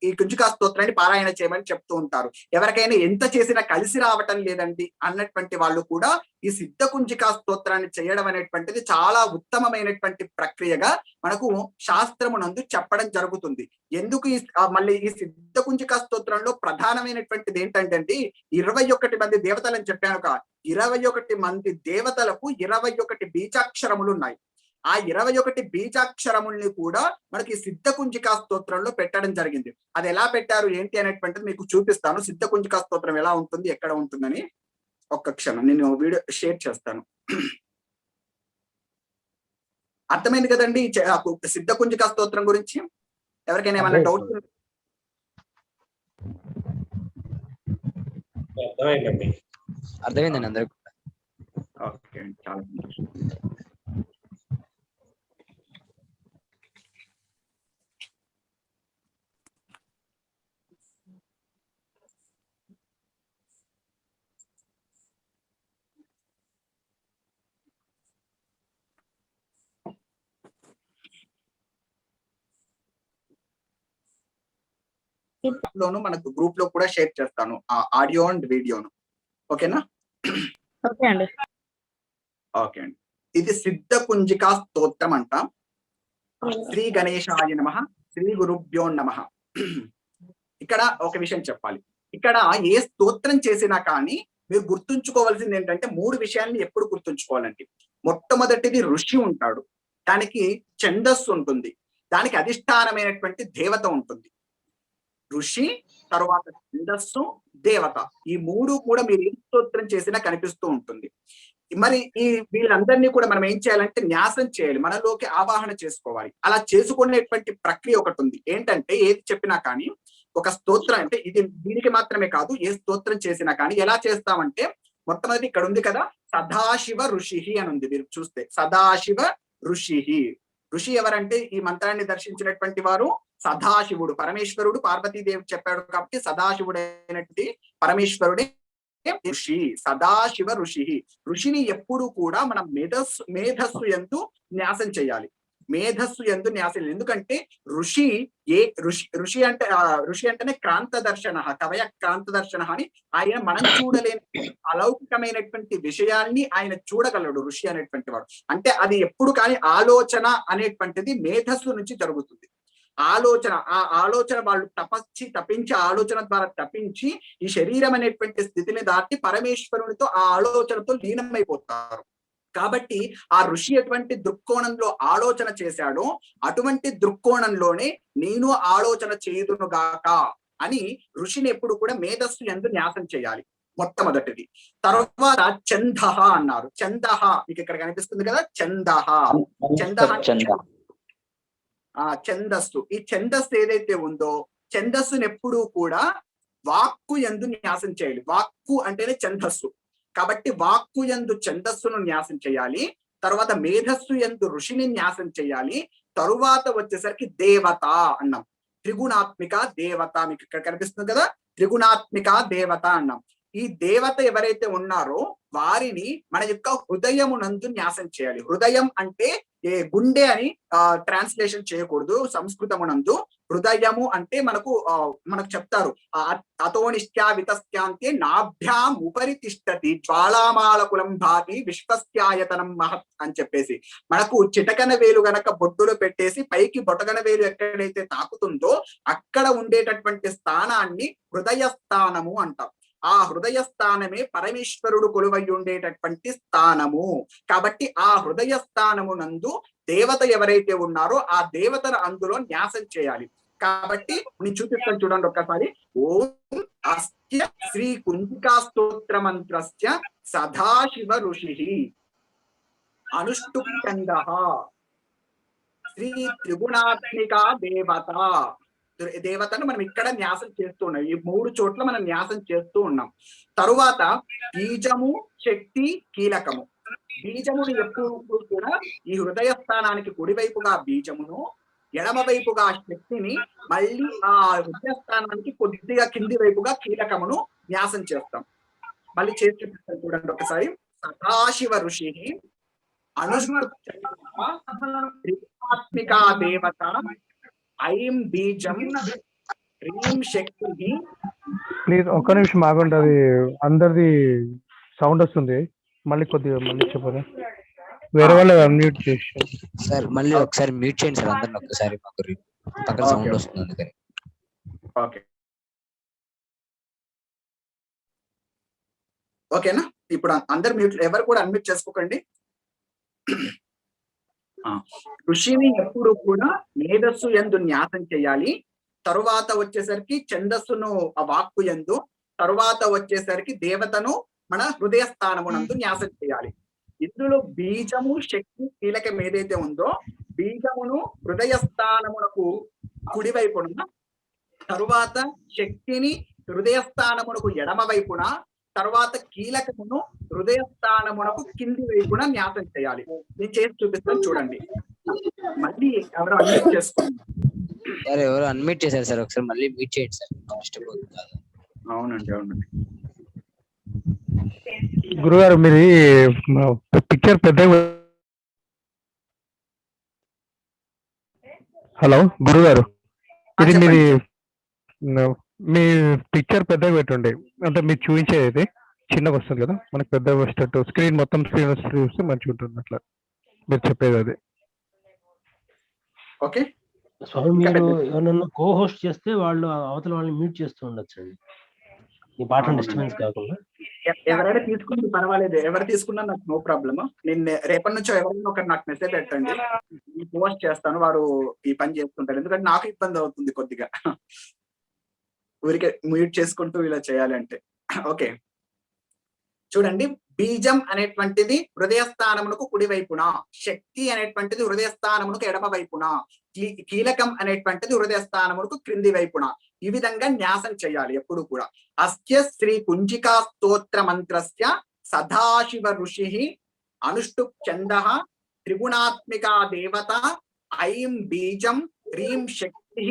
ఈ కుంజికా స్తోత్రాన్ని పారాయణ చేయమని చెప్తూ ఉంటారు. ఎవరికైనా ఎంత చేసినా కలిసి రావటం లేదండి అన్నటువంటి వాళ్ళు కూడా ఈ సిద్ధ కుంజికా స్తోత్రాన్ని చేయడం అనేటువంటిది చాలా ఉత్తమమైనటువంటి ప్రక్రియగా మనకు శాస్త్రమునందు చెప్పడం జరుగుతుంది. ఎందుకు మళ్ళీ ఈ సిద్ధ కుంజికా స్తోత్రంలో ప్రధానమైనటువంటిది ఏంటంటే 21 మంది దేవతలని చెప్పాను కా 21 మంది దేవతలకు 21 బీజాక్షరములు ఉన్నాయి. ఆ 21 బీజాక్షరముల్ని కూడా మనకి సిద్ధ కుంజికా స్తోత్రంలో పెట్టడం జరిగింది. అది ఎలా పెట్టారు ఏంటి అనేటువంటిది మీకు చూపిస్తాను. సిద్ధ కుంజికా స్తోత్రం ఎలా ఉంటుంది, ఎక్కడ ఉంటుందని. ఒక్క క్షణం నేను వీడియో షేర్ చేస్తాను. అర్థమైంది కదండి సిద్ధ కుంజికా స్తోత్రం గురించి? ఎవరికైనా ఏమైనా డౌట్? అర్థమైందండి అందరికి. ఓకే, చాలా సంతోషం. లోను మనకు గ్రూప్ లో కూడా షేర్ చేస్తాను ఆ ఆడియో అండ్ వీడియోను. ఓకేనా? ఓకే అండి. ఓకే అండి. ఇది సిద్ధ కుంజికా స్తోత్రం అంట. శ్రీ గణేశాయ నమః, శ్రీ గురుభ్యో నమః. ఇక్కడ ఒక విషయం చెప్పాలి. ఇక్కడ ఏ స్తోత్రం చేసినా కానీ మీరు గుర్తుంచుకోవాల్సింది ఏంటంటే 3 విషయాల్ని ఎప్పుడు గుర్తుంచుకోవాలండి. మొట్టమొదటిది ఋషి ఉంటాడు, దానికి ఛందస్సు ఉంటుంది, దానికి అధిష్టానమైనటువంటి దేవత ఉంటుంది. ఋషి, తరువాత ఛందస్సు, దేవత, ఈ 3 కూడా మీరు ఏ స్తోత్రం చేసినా కనిపిస్తూ ఉంటుంది. మరి ఈ వీళ్ళందరినీ కూడా మనం ఏం చేయాలంటే న్యాసం చేయాలి, మనలోకి ఆవాహన చేసుకోవాలి. అలా చేసుకునేటువంటి ప్రక్రియ ఒకటి ఉంది. ఏంటంటే ఏది చెప్పినా కానీ ఒక స్తోత్రం అంటే ఇది దీనికి మాత్రమే కాదు, ఏ స్తోత్రం చేసినా కానీ ఎలా చేస్తామంటే మొట్టమొదటి ఇక్కడ ఉంది కదా సదాశివ ఋషి అని ఉంది. మీరు చూస్తే సదాశివ ఋషి. ఋషి ఎవరంటే ఈ మంత్రాన్ని దర్శించినటువంటి వారు సదాశివుడు, పరమేశ్వరుడు పార్వతీదేవి చెప్పాడు కాబట్టి సదాశివుడు అయినటువంటి పరమేశ్వరుడే ఋషి, సదాశివ ఋషి. ఋషిని ఎప్పుడు కూడా మనం మేధస్సు యందు న్యాసం చేయాలి. మేధస్సు యందు న్యాసం. ఎందుకంటే ఋషి అంటేనే క్రాంత దర్శన, కవయ క్రాంత దర్శన అని. ఆయన మనం చూడలేని అలౌకికమైనటువంటి విషయాల్ని ఆయన చూడగలడు ఋషి అనేటువంటి వాడు. అంటే అది ఎప్పుడు కానీ ఆలోచన అనేటువంటిది మేధస్సు నుంచి జరుగుతుంది. ఆ ఆలోచన వాళ్ళు తపించి ఆలోచన ద్వారా తపించి ఈ శరీరం అనేటువంటి స్థితిని దాటి పరమేశ్వరునితో ఆ ఆలోచనతో లీనమైపోతారు. కాబట్టి ఆ ఋషి ఎటువంటి దృక్కోణంలో ఆలోచన చేశాడో అటువంటి దృక్కోణంలోనే నేను ఆలోచన చేయుదునుగాక అని ఋషిని ఎప్పుడు కూడా మేధస్సు యందు న్యాసం చేయాలి, మొట్టమొదటిది. తర్వాత చందహ అన్నారు. చందహ మీకు ఇక్కడ కనిపిస్తుంది కదా, చందహ. ఛందస్సు. ఈ ఛందస్సు ఏదైతే ఉందో ఛందస్సును ఎప్పుడూ కూడా వాక్కు యందు న్యాసం చేయాలి. వాక్కు అంటేనే ఛందస్సు కాబట్టి వాక్కు యందు ఛందస్సును న్యాసం చేయాలి. తర్వాత మేధస్సు యందు ఋషిని న్యాసం చేయాలి. తరువాత వచ్చేసరికి దేవత అన్నాం. త్రిగుణాత్మిక దేవత మీకు ఇక్కడ కనిపిస్తుంది కదా, త్రిగుణాత్మిక దేవత అన్నాం. ఈ దేవత ఎవరైతే ఉన్నారో వారిని మన యొక్క హృదయమునందు న్యాసం చేయాలి. హృదయం అంటే గుండె అని ట్రాన్స్లేషన్ చేయకూడదు. సంస్కృతమునందు హృదయము అంటే మనకు చెప్తారు అతోనిష్ట్యా వితస్యాంతే నాభ్యాం ఉపరి తిష్టతి జ్వాలామాల కులం భాతి విశ్వస్యాయతనం మహత్ అని చెప్పేసి మనకు చిటకన వేలు గనక బొట్టులో పెట్టేసి పైకి బొటకన వేలు ఎక్కడైతే తాకుతుందో అక్కడ ఉండేటటువంటి స్థానాన్ని హృదయ స్థానము అంటాం. ఆ హృదయ స్థానమే పరమేశ్వరుడు కొలువై ఉండేటటువంటి స్థానము. కాబట్టి ఆ హృదయ స్థానము నందు దేవత ఎవరైతే ఉన్నారో ఆ దేవతను అందులో న్యాసం చేయాలి. కాబట్టి నేను చూపిస్తాను చూడండి ఒక్కసారి. ఓం అస్య శ్రీ కుంజికా స్తోత్ర మంత్రస్య సదాశివ ఋషి అనుష్టుప్ ఛందః శ్రీ త్రిగుణాత్మికా దేవతను మనం ఇక్కడ న్యాసం చేస్తూ ఉన్నాం. ఈ 3 చోట్ల మనం న్యాసం చేస్తూ ఉన్నాం. తరువాత బీజము, శక్తి, కీలకము. బీజమును ఎప్పుడు కూడా ఈ హృదయ స్థానానికి కుడివైపుగా బీజమును, ఎడమ వైపుగా శక్తిని, మళ్ళీ ఆ హృదయ స్థానానికి కొద్దిగా కింది వైపుగా కీలకమును న్యాసం చేస్తాం. మళ్ళీ చేసి చూడండి ఒకసారి. సదాశివ ఋషి అనుష్ఠాత్మికా దేవత ఐం బీజం హ్రీం శక్తి. ప్లీజ్ ఒక్క నిమిషం ఆగండి, అది అందరిది సౌండ్ వస్తుంది. మళ్ళీ కొద్దిగా మళ్ళీ చెప్పరా, వేరే వాళ్ళు అన్మ్యూట్ చేసి. సార్ మళ్ళీ ఒకసారి మ్యూట్ చేయండి సార్ అందరిని ఒక్కసారి, మాకు పక్కన సౌండ్ వస్తుంది అందుకని. ఓకే ఓకేనా, ఇప్పుడు అందరు మ్యూట్, ఎవరు కూడా అన్మ్యూట్ చేసుకోకండి. ఋషిని ఎప్పుడు కూడా మేధస్సు యందు న్యాసం చేయాలి. తరువాత వచ్చేసరికి ఛందస్సును ఆ వాక్కు యందు, తరువాత వచ్చేసరికి దేవతను మన హృదయ స్థానమునందు న్యాసం చేయాలి. ఇందులో బీజము శక్తి కీలకం ఏదైతే ఉందో, బీజమును హృదయ స్థానమునకు కుడివైపున, తరువాత శక్తిని హృదయ స్థానమునకు ఎడమ వైపున, తర్వాత కీలకమును హృదయ స్థానమునకు కింది వైపున న్యాసం చేయాలి. నేను చేసి చూపిస్తాను చూడండి. మళ్ళీ ఎవరు అన్మ్యూట్ చేసుకోండి. సార్ ఎవరు అన్మ్యూట్ చేశారు సార్, ఒకసారి మళ్ళీ మ్యూట్ చేయండి సార్. అవునండి అవునండి. గురుగారు మీరు పిక్చర్ పెద్దగా. హలో గురుగారు, ఇది మీది మీ పిక్చర్ పెద్దగా పెట్టండి, అంటే మీరు చూపించేది చిన్నగా వస్తుంది కదా, మనకు పెద్దగా వచ్చేటట్టు స్క్రీన్ మొత్తం స్క్రీన్ చూస్తే మంచిగా ఉంటుంది. అట్లా మీరు చెప్పేది అది. ఓకే స్వామి, మీరు ఎవరన్నా కో హోస్ట్ చేస్తే వాళ్ళు అవతల వాళ్ళని మ్యూట్ చేస్తూ ఉండొచ్చండి, ఈ పాఠం డిస్టర్బెన్స్ కాకుండా. ఎవరైనా తీసుకుంటే పర్వాలేదు, ఎవరు తీసుకున్నా నాకు నో ప్రాబ్లమ్. నేను రేపటి నుంచి ఎవరైనా ఒకరు నాకు మెసేజ్ పెట్టండి, పోస్ట్ చేస్తాను, వారు ఈ పని చేస్తుంటారు. ఎందుకంటే నాకు ఇబ్బంది అవుతుంది కొద్దిగా, ఊరికే మ్యూట్ చేసుకుంటూ ఇలా చేయాలంటే. ఓకే చూడండి, బీజం అనేటువంటిది హృదయ స్థానమునకు కుడివైపున, శక్తి అనేటువంటిది హృదయ స్థానమునకు ఎడమ వైపున, కీలకం అనేటువంటిది హృదయ స్థానమునకు క్రింది వైపున. ఈ విధంగా న్యాసం చేయాలి ఎప్పుడు కూడా. అస్య శ్రీ కుంజికా స్తోత్ర మంత్రస్య సదాశివ ఋషి అనుష్ఠుప్ ఛందః త్రిగుణాత్మికా దేవత ఐం బీజం హ్రీం శక్తి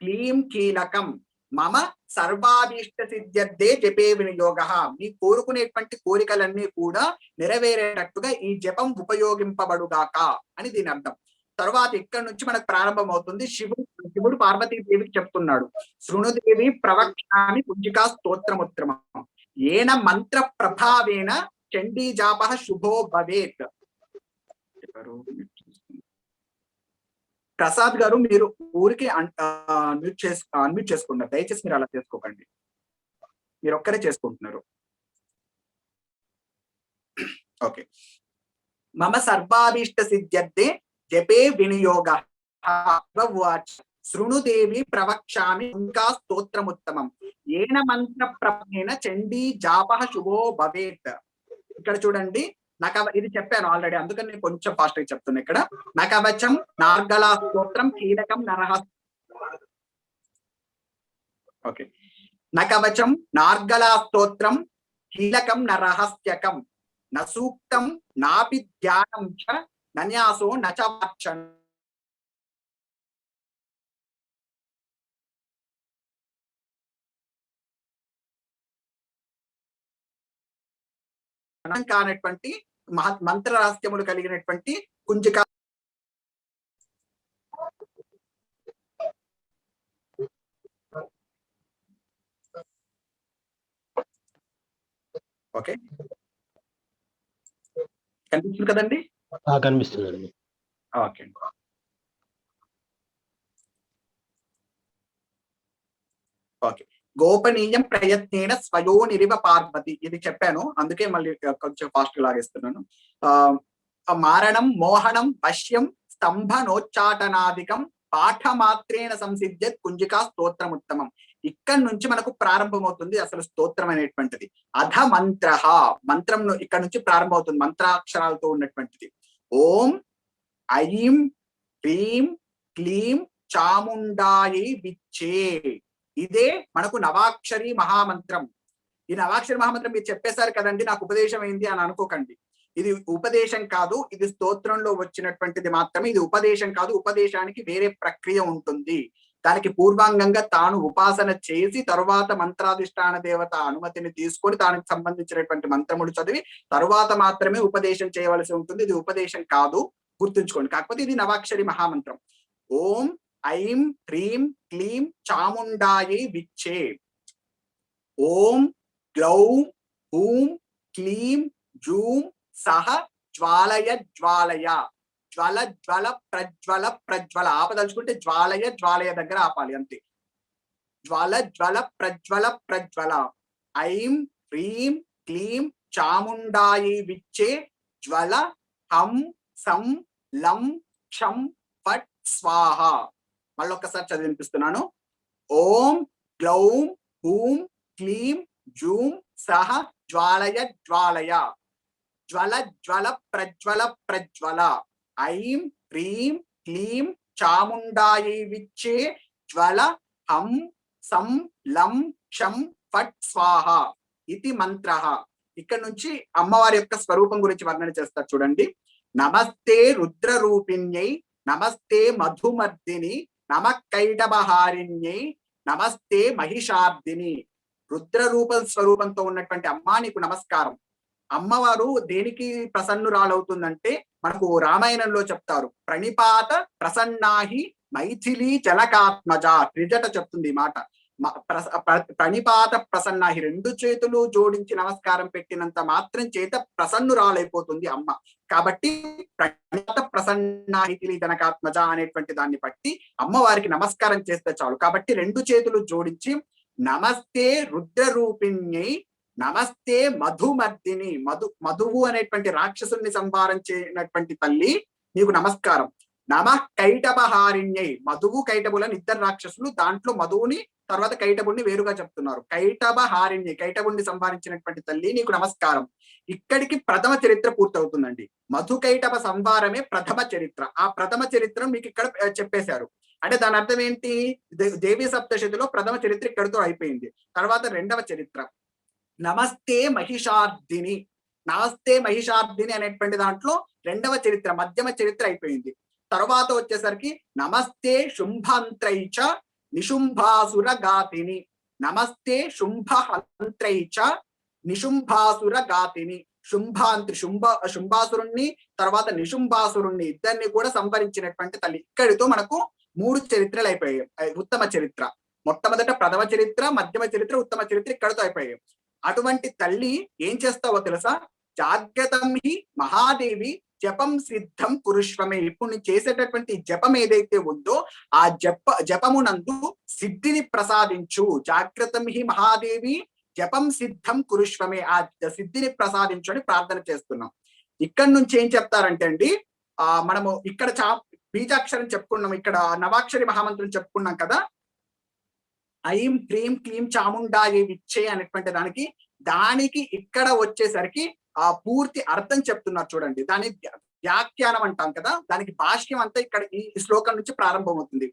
క్లీం కీలకం మమ సర్వాభీష్ట సిద్ధ్యర్థే జపే వినియోగ. మీ కోరుకునేటువంటి కోరికలన్నీ కూడా నెరవేరేటట్టుగా ఈ జపం ఉపయోగింపబడుగాక అని దీని అర్థం. తర్వాత ఇక్కడ నుంచి మనకు ప్రారంభం అవుతుంది. శివుడు పార్వతీదేవికి చెప్తున్నాడు, శృణుదేవి ప్రవక్ష్యామి కుంజికా స్తోత్రముత్తమం ఏన మంత్ర ప్రభావేన చండీ జాప శుభో భవేత్. ప్రసాద్ గారు మీరు ఊరికి అన్మ్యూట్ చేసుకున్నారు, దయచేసి మీరు అలా చేసుకోకండి, మీరు ఒక్కరే చేసుకుంటున్నారు. ఓకే, మమ సర్వాభీష్ట సిద్ధ్యర్థే జపే వినియోగ శృణుదేవి ప్రవక్ష్యామి ఇంకా స్తోత్రముత్తమం ఏన మంత్ర ప్రభేణ చండీ జాప శుభో భవేత్. ఇక్కడ చూడండి, ఇది చెప్పాను ఆల్రెడీ, అందుకని నేను కొంచెం ఫాస్ట్ గా చెప్తున్నా. ఇక్కడ నకవచం నార్గళా స్తోత్రం కీలకం నరహ. ఓకే, నకవచం నార్గళా స్తోత్రం కీలకం నరహస్యకం నసూక్తం నాపి ధ్యానం చ నన్యాసో నచ వాచన. కానటువంటి మంత్ర రహస్యములు కలిగినటువంటి కుంజిక. ఓకే కనిపిస్తుంది కదండి? కనిపిస్తుందండి. ఓకే ఓకే, గోపనీయం ప్రయత్నేన స్వయోనిరివ పార్వతి, ఇది చెప్పాను అందుకే మళ్ళీ కొంచెం ఫాస్ట్ లాగేస్తున్నాను. మారణం మోహనం వశ్యం స్తంభనోచ్చాటనాదికం పాఠమాత్రేణ సంసిద్ధ్యత్ కుంజికా స్తోత్రముత్తమం. ఇక్కడ నుంచి మనకు ప్రారంభమవుతుంది అసలు స్తోత్రం అనేటువంటిది. అధ మంత్ర, మంత్రం ఇక్కడ నుంచి ప్రారంభమవుతుంది, మంత్రాక్షరాలతో ఉన్నటువంటిది. ఓం ఐం హ్రీం క్లీం చాముండాయై విచ్చే. ఇదే మనకు నవాక్షరి మహామంత్రం. ఈ నవాక్షరి మహామంత్రం మీరు చెప్పేశారు కదండి, నాకు ఉపదేశం అయింది అని అనుకోకండి. ఇది ఉపదేశం కాదు, ఇది స్తోత్రంలో వచ్చినటువంటిది మాత్రమే. ఇది ఉపదేశం కాదు, ఉపదేశానికి వేరే ప్రక్రియ ఉంటుంది. దానికి పూర్వాంగంగా తాను ఉపాసన చేసి తరువాత మంత్రాధిష్టాన దేవత అనుమతిని తీసుకొని దానికి సంబంధించినటువంటి మంత్రములు చదివి తరువాత మాత్రమే ఉపదేశం చేయవలసి ఉంటుంది. ఇది ఉపదేశం కాదు, గుర్తుంచుకోండి. కాకపోతే ఇది నవాక్షరి మహామంత్రం. ఓం ఐం హ్రీం క్లీం చాముండాయై విచ్చే. ఓం గ్లౌం హూం క్లీం జూం సహ జ్వాలయ జ్వాలయ. జ్వల జ్వల ప్రజ్వల ప్రజ్వల. ఆపదలుచుకుంటే జ్వాలయ జ్వాలయ దగ్గర ఆపాలి అంతే. జ్వల జ్వల ప్రజ్వల ప్రజ్వల. ఐం హ్రీం క్లీం చాముండాయై విచ్చే జ్వల హం సం లం క్షం ఫట్ స్వాహ. మళ్ళొక్కసారి చదివి వినిపిస్తున్నాను. ఓం గ్లౌం హూం క్లీం జూం సహ జ్వాలయ జ్వాలయ. జ్వల జ్వల ప్రజ్వల ప్రజ్వల. ఐం హ్రీం క్లీం చాముండాయై విచ్చే జ్వల హం సం లం క్షం ఫట్ స్వాహ ఇది మంత్ర. ఇక్కడ నుంచి అమ్మవారి యొక్క స్వరూపం గురించి వర్ణన చేస్తారు చూడండి. నమస్తే రుద్ర రూపిణ్యై నమస్తే మధుమర్దిని నమ కైటభహారిణ్యై నమస్తే మహిషార్దిని. రుద్ర రూప స్వరూపంతో ఉన్నటువంటి అమ్మా నీకు నమస్కారం. అమ్మవారు దేనికి ప్రసన్నురాలవుతుందంటే మనకు రామాయణంలో చెప్తారు. ప్రణిపాత ప్రసన్నాహి మైథిలి జనకాత్మజ. త్రిజట చెప్తుంది ఈ మాట. ప్రణిపాత ప్రసన్నాహి, రెండు చేతులు జోడించి నమస్కారం పెట్టినంత మాత్రం చేత ప్రసన్నురాలైపోతుంది అమ్మ. కాబట్టి ప్రణిపాత ప్రసన్నాహి జనకాత్మజ అనేటువంటి దాన్ని బట్టి అమ్మవారికి నమస్కారం చేస్తే చాలు. కాబట్టి రెండు చేతులు జోడించి నమస్తే రుద్ర రూపిణ్యై నమస్తే మధుమర్దిని. మధువు అనేటువంటి రాక్షసుని సంహారం చేయనటువంటి తల్లి నీకు నమస్కారం. నమ కైటభహారిణ్యై. మధువు కైటబులని ఇద్దరు రాక్షసులు, దాంట్లో మధువుని తర్వాత కైటబుడిని వేరుగా చెప్తున్నారు. కైటభహారిణ్యై, కైటబుడిని సంహరించినటువంటి తల్లి నీకు నమస్కారం. ఇక్కడికి ప్రథమ చరిత్ర పూర్తవుతుందండి. మధు కైటభ సంహారమే ప్రథమ చరిత్ర. ఆ ప్రథమ చరిత్ర మీకు ఇక్కడ చెప్పేశారు. అంటే దాని అర్థం ఏంటి? దేవీ సప్తశతిలో ప్రథమ చరిత్ర ఇక్కడితో అయిపోయింది. తర్వాత రెండవ చరిత్ర నమస్తే మహిషార్దిని. నమస్తే మహిషార్దిని అనేటువంటి దాంట్లో రెండవ చరిత్ర, మధ్యమ చరిత్ర అయిపోయింది. తర్వాత వచ్చేసరికి నమస్తే శుంభంత్రైచ నిశుంభాసుర గాతిని. నమస్తే శుంభహంత్రైచ నిశుంభాసుర గాతిని. శుంభాసురుణ్ణి తర్వాత నిశుంభాసురుణ్ణి ఇద్దరిని కూడా సంహరించినటువంటి తల్లి. ఇక్కడితో మనకు 3 చరిత్రలు అయిపోయాయి. ఉత్తమ చరిత్ర మొట్టమొదట ప్రథమ చరిత్ర, మధ్యమ చరిత్ర, ఉత్తమ చరిత్ర ఇక్కడితో అయిపోయాయి. అటువంటి తల్లి ఏం చేస్తావో తెలుసా? జాగ్రత్తం హి మహాదేవి జపం సిద్ధం కురుష్వమే. ఇప్పుడు నేను చేసేటటువంటి జపం ఏదైతే ఉందో ఆ జపమునందు సిద్ధిని ప్రసాదించు. జాగ్రత్తం హి మహాదేవి జపం సిద్ధం కురుష్వమే. ఆ సిద్ధిని ప్రసాదించు అని ప్రార్థన చేస్తున్నాం. ఇక్కడ నుంచి ఏం చెప్తారంటే అండి, మనము ఇక్కడ బీజాక్షరం చెప్పుకున్నాం, ఇక్కడ నవాక్షరి మహామంత్రం చెప్పుకున్నాం కదా. ఐం హ్రీం క్లీం చాముండాయై విచ్చే అనేటువంటి దానికి ఇక్కడ వచ్చేసరికి ఆ పూర్తి అర్థం చెప్తున్నారు చూడండి. దాని వ్యాఖ్యానం అంటాం కదా, దానికి భాష్యం అంతా ఇక్కడ ఈ శ్లోకం నుంచి ప్రారంభమవుతుంది.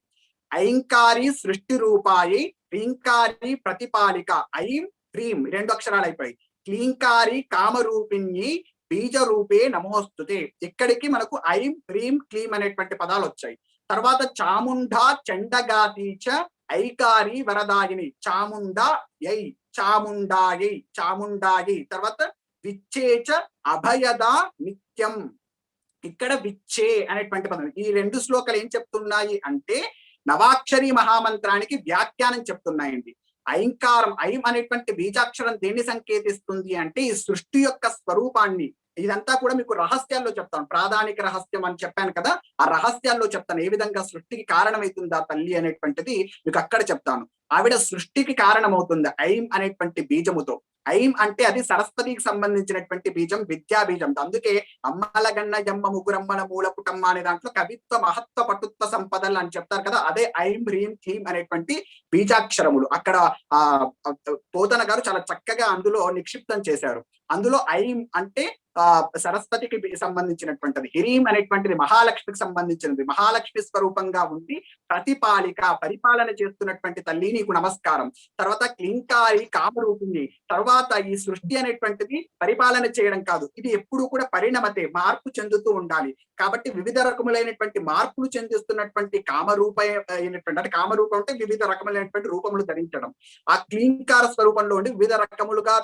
ఐంకారి సృష్టి రూపాయి హ్రీంకారి ప్రతిపాలిక. ఐం హ్రీం 2 అక్షరాలు అయిపోయి. క్లీంకారి కామరూపిణి బీజ రూపే నమోస్తుతే. ఇక్కడికి మనకు ఐం హ్రీం క్లీం అనేటువంటి పదాలు వచ్చాయి. తర్వాత చాముండా చండగాతీచ ఐకారి వరదాయిని. చాముండా యై చాముండాయై చాముండాయై. తర్వాత విచ్చేచ అభయదా నిత్యం. ఇక్కడ విచ్చే అనేటువంటి పదం. ఈ 2 శ్లోకాలు ఏం చెప్తున్నాయి అంటే నవాక్షరి మహామంత్రానికి వ్యాఖ్యానం చెప్తున్నాయండి. ఐంకారం, ఐం అనేటువంటి బీజాక్షరం దేన్ని సంకేతిస్తుంది అంటే ఈ సృష్టి యొక్క స్వరూపాన్ని. ఇదంతా కూడా మీకు రహస్యాల్లో చెప్తాను. ప్రాధానిక రహస్యం అని చెప్పాను కదా, ఆ రహస్యాల్లో చెప్తాను. ఏ విధంగా సృష్టికి కారణమవుతుంది ఆ తల్లి అనేటువంటిది మీకు అక్కడ చెప్తాను. ఆవిడ సృష్టికి కారణమవుతుంది ఐం అనేటువంటి బీజముతో. ఐం అంటే అది సరస్వతికి సంబంధించినటువంటి బీజం, విద్యా బీజం. అందుకే అమ్మలగన్న యమ్మ ముగురమ్మల మూల పుటమ్మ అనే దాంట్లో కవిత్వ మహత్వ పటుత్వ సంపదలు అని చెప్తారు కదా, అదే ఐం హ్రీం క్లీం అనేటువంటి బీజాక్షరములు. అక్కడ పోతన గారు చాలా చక్కగా అందులో నిక్షిప్తం చేశారు. అందులో ఐం అంటే సరస్వతికి సంబంధించినటువంటిది, హ్రీం అనేటువంటిది మహాలక్ష్మికి సంబంధించినది. మహాలక్ష్మి స్వరూపంగా ఉండి ప్రతిపాలిక, పరిపాలన చేస్తున్నటువంటి తల్లి నీకు నమస్కారం. తర్వాత క్లింకారి కామరూపిణి. తర్వాత ఈ సృష్టి అనేటువంటిది పరిపాలన చేయడం కాదు, ఇది ఎప్పుడు కూడా పరిణమతే, మార్పు చెందుతూ ఉండాలి. కాబట్టి వివిధ రకములైనటువంటి మార్పులు చెందిస్తున్నటువంటి కామరూప అయినటువంటి, అంటే కామరూపం అంటే వివిధ రకములైనటువంటి రూపములు ధరించడం. ఆ క్లీంకార స్వరూపంలో ఉండి వివిధ రకములుగా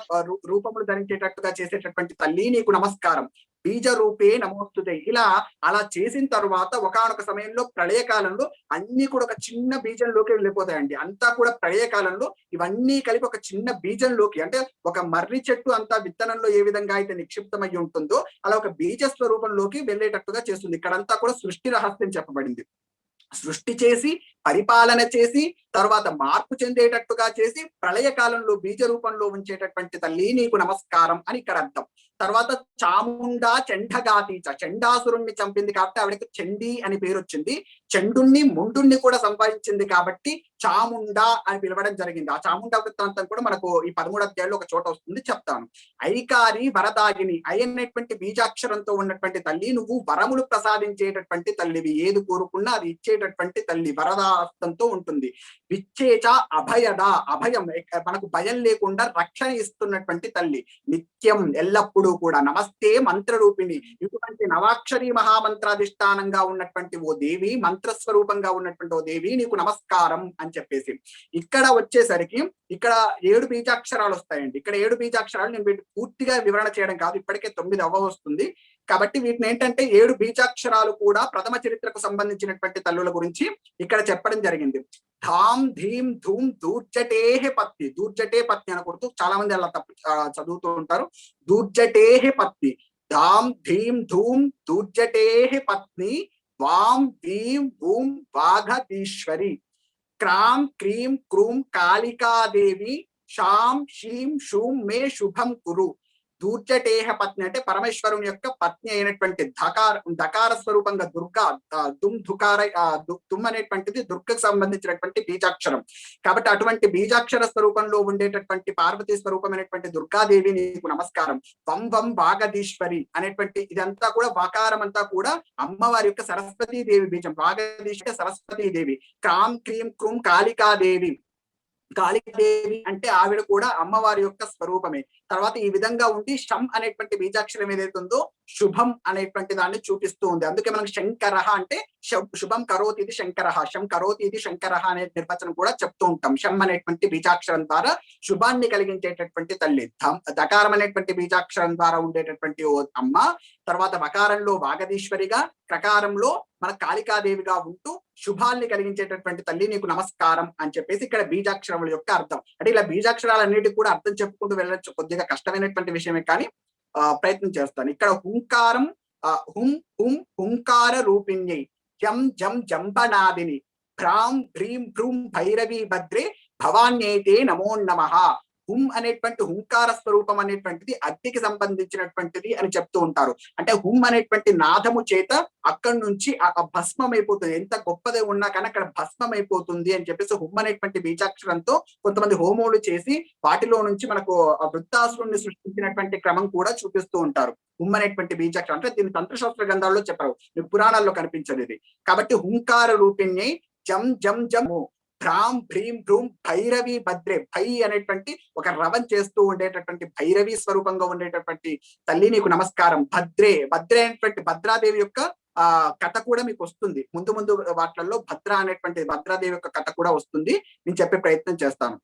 రూపములు ధరించేటట్టుగా చేసేటటువంటి తల్లి నీకు నమస్కారం. బీజ రూపే నమోస్తుతే. ఇలా అలా చేసిన తర్వాత ఒకానొక సమయంలో ప్రళయకాలంలో అన్ని కూడా ఒక చిన్న బీజంలోకి వెళ్ళిపోతాయండి. అంతా కూడా ప్రళయకాలంలో ఇవన్నీ కలిపి ఒక చిన్న బీజంలోకి, అంటే ఒక మర్రి చెట్టు అంతా విత్తనంలో ఏ విధంగా అయితే నిక్షిప్తమై ఉంటుందో అలా ఒక బీజ స్వరూపంలోకి వెళ్ళేటట్టుగా చేస్తుంది. ఇక్కడంతా కూడా సృష్టి రహస్యం చెప్పబడింది. సృష్టి చేసి, పరిపాలన చేసి, తర్వాత మార్పు చెందేటట్టుగా చేసి, ప్రళయకాలంలో బీజ రూపంలో ఉంచేటటువంటి తల్లి నీకు నమస్కారం అని ఇక్కడ అర్థం. తర్వాత చాముండా చండగాతీచ, చండాసురుణ్ణి చంపింది కాబట్టి ఆవిడకి చండీ అని పేరు వచ్చింది. చండుణ్ణి ముండుణ్ణి కూడా సంపాదించింది కాబట్టి చాముండా అని పిలవడం జరిగింది. ఆ చాముండా వృత్తాంతం కూడా మనకు ఈ 13వ అధ్యాయంలో ఒక చోట వస్తుంది, చెప్తాను. ఐకారి వరదాగిని, అయినటువంటి బీజాక్షరంతో ఉన్నటువంటి తల్లి, నువ్వు వరములు ప్రసాదించేటటువంటి తల్లివి. ఏది కోరుకున్నా అది ఇచ్చేటటువంటి తల్లి, వరదాస్తంతో ఉంటుంది. విచ్చేచ అభయద, అభయం మనకు భయం లేకుండా రక్షణ ఇస్తున్నటువంటి తల్లి. నిత్యం ఎల్లప్పుడూ కూడా నమస్తే మంత్రరూపిణి, ఇటువంటి నవాక్షరి మహామంత్రాధిష్టానంగా ఉన్నటువంటి ఓ దేవి, మంత్రస్వరూపంగా ఉన్నటువంటి ఓ దేవి నీకు నమస్కారం అని చెప్పేసి. ఇక్కడ వచ్చేసరికి ఇక్కడ 7 బీజాక్షరాలు వస్తాయండి. ఇక్కడ 7 బీజాక్షరాలు నేను వీటి పూర్తిగా వివరణ చేయడం కాదు, ఇప్పటికే 9 అవ్వవస్తుంది. కాబట్టి వీటిని ఏంటంటే 7 బీజాక్షరాలు కూడా ప్రథమ చరిత్రకు సంబంధించినటువంటి తల్లుల గురించి ఇక్కడ చెప్పడం జరిగింది. ధామ్ ధీం ధూమ్ దూర్జటేహే పత్ని, దూర్జటే పత్ని అనకూడదు, చాలా మంది అలా తప్పు చదువుతూ ఉంటారు. దూర్జటేహే పత్ని, ధామ్ ధీం ధూమ్ దూర్జటేహే పత్ని, వాం వీం భూం వాఘదీశ్వరి, క్రాం క్రీం క్రూం కాళికాదేవి, షాం షీం షూం మే శుభం కురు. దూర్జటేహ పత్ని అంటే పరమేశ్వరుని యొక్క పత్ని అయినటువంటి దకార స్వరూపంగా దుర్గా, దుమ్ అనేటువంటిది దుర్గకు సంబంధించినటువంటి బీజాక్షరం. కాబట్టి అటువంటి బీజాక్షర స్వరూపంలో ఉండేటటువంటి పార్వతీ స్వరూపమైనటువంటి దుర్గాదేవి నీకు నమస్కారం. వం వం వాగదీశ్వరి అనేటువంటి ఇదంతా కూడా వాకారం అంతా కూడా అమ్మవారి యొక్క సరస్వతీదేవి బీజం. వాగదీశ్వరి సరస్వతీదేవి. క్రాం క్రీం క్రూం కాళికాదేవి, కాళికాదేవి అంటే ఆవిడ కూడా అమ్మవారి యొక్క స్వరూపమే. తర్వాత ఈ విధంగా ఉండి శం అనేటువంటి బీజాక్షరం ఏదైతే ఉందో శుభం అనేటువంటి దాన్ని చూపిస్తూ ఉంది. అందుకే మనకు శంకర అంటే శుభం కరోతి ఇది శంకర, శం కరోతి ఇది శంకర అనే నిర్వచనం కూడా చెప్తూ ఉంటాం. శం అనేటువంటి బీజాక్షరం ద్వారా శుభాన్ని కలిగించేటటువంటి తల్లి. దకారం అనేటువంటి బీజాక్షరం ద్వారా ఉండేటటువంటి ఓ అమ్మ, తర్వాత వకారంలో వాగదీశ్వరిగా, ప్రకారంలో మన కాళికాదేవిగా ఉంటూ శుభాల్ని కలిగించేటటువంటి తల్లి నీకు నమస్కారం అని చెప్పేసి ఇక్కడ బీజాక్షరముల యొక్క అర్థం. అంటే ఇలా బీజాక్షరాలన్నిటికీ కూడా అర్థం చెప్పుకుంటూ వెళ్ళచ్చు, కొద్దిగా కష్టమైనటువంటి విషయమే, కానీ ప్రయత్నం చేస్తాను. ఇక్కడ హుంకారం, హుం హుం హుంకార రూపిణ్యై, జం జం జంబనాదిని, భ్రాం భ్రీం భ్రూం భైరవి భద్రే భవాన్యైతే నమో నమః. హుం అనేటువంటి హుంకార స్వరూపం అనేటువంటిది అగ్నికి సంబంధించినటువంటిది అని చెప్తూ ఉంటారు. అంటే హుం అనేటువంటి నాదము చేత అక్కడి నుంచి భస్మం అయిపోతుంది. ఎంత గొప్పదే ఉన్నా కానీ అక్కడ భస్మం అయిపోతుంది అని చెప్పేసి హుం అనేటువంటి బీజాక్షరంతో కొంతమంది హోమోలు చేసి వాటిలో నుంచి మనకు వృత్తాసురుణ్ణి సృష్టించినటువంటి క్రమం కూడా చూపిస్తూ ఉంటారు. హుం అనేటువంటి బీజాక్షరం అంటే దీన్ని తంత్రశాస్త్ర గ్రంథాల్లో చెప్పరు, పురాణాల్లో కనిపించదు ఇది. కాబట్టి హుంకార రూపిణ్యై జం జం జము, భ్రాం భ్రీం భ్రూం భైరవి భద్రే, భై అనేటువంటి ఒక రవం చేస్తూ ఉండేటటువంటి భైరవి స్వరూపంగా ఉండేటటువంటి తల్లి నీకు నమస్కారం. భద్రే, భద్రే అనేటువంటి భద్రాదేవి యొక్క కథ కూడా మీకు వస్తుంది. ముందు ముందు వాటిల్లో భద్ర అనేటువంటి భద్రాదేవి యొక్క కథ కూడా వస్తుంది, నేను చెప్పే ప్రయత్నం చేస్తాను.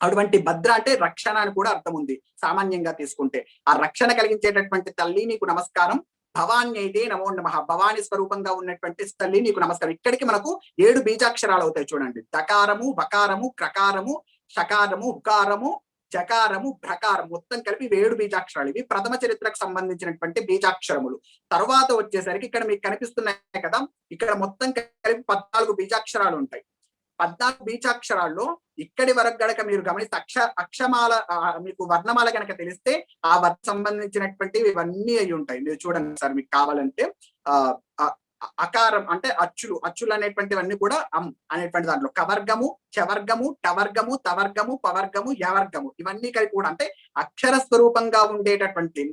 అటువంటి భద్ర అంటే రక్షణ అని కూడా అర్థం ఉంది సామాన్యంగా తీసుకుంటే. ఆ రక్షణ కలిగించేటటువంటి తల్లి నీకు నమస్కారం. భవాన్యైతే నమో నమః, భవాని స్వరూపంగా ఉన్నటువంటి తల్లి నీకు నమస్కారం. ఇక్కడికి మనకు 7 బీజాక్షరాలు అవుతాయి చూడండి. దకారము, వకారము, క్రకారము, షకారము, హుకారము, జకారము, భ్రకారం, మొత్తం కలిపి 7 బీజాక్షరాలు. ఇవి ప్రథమ చరిత్రకు సంబంధించినటువంటి బీజాక్షరములు. తర్వాత వచ్చేసరికి ఇక్కడ మీకు కనిపిస్తున్నాయి కదా, ఇక్కడ మొత్తం కలిపి 14 బీజాక్షరాలు ఉంటాయి. 14 బీజాక్షరాల్లో ఇక్కడి వరకు గనక మీరు గమనిస్తే అక్షమాల మీకు వర్ణమాల గనక తెలిస్తే ఆ వర్ణ సంబంధించినటువంటివి ఇవన్నీ అయి ఉంటాయి. మీరు చూడండి సార్, మీకు కావాలంటే అకారం అంటే అచ్చులు అనేటువంటివన్నీ కూడా అనేటువంటి దాంట్లో కవర్గము, చవర్గము, టవర్గము, తవర్గము, పవర్గము, యవర్గము ఇవన్నీ కలిపి కూడా అంటే అక్షర స్వరూపంగా ఉండేటటువంటి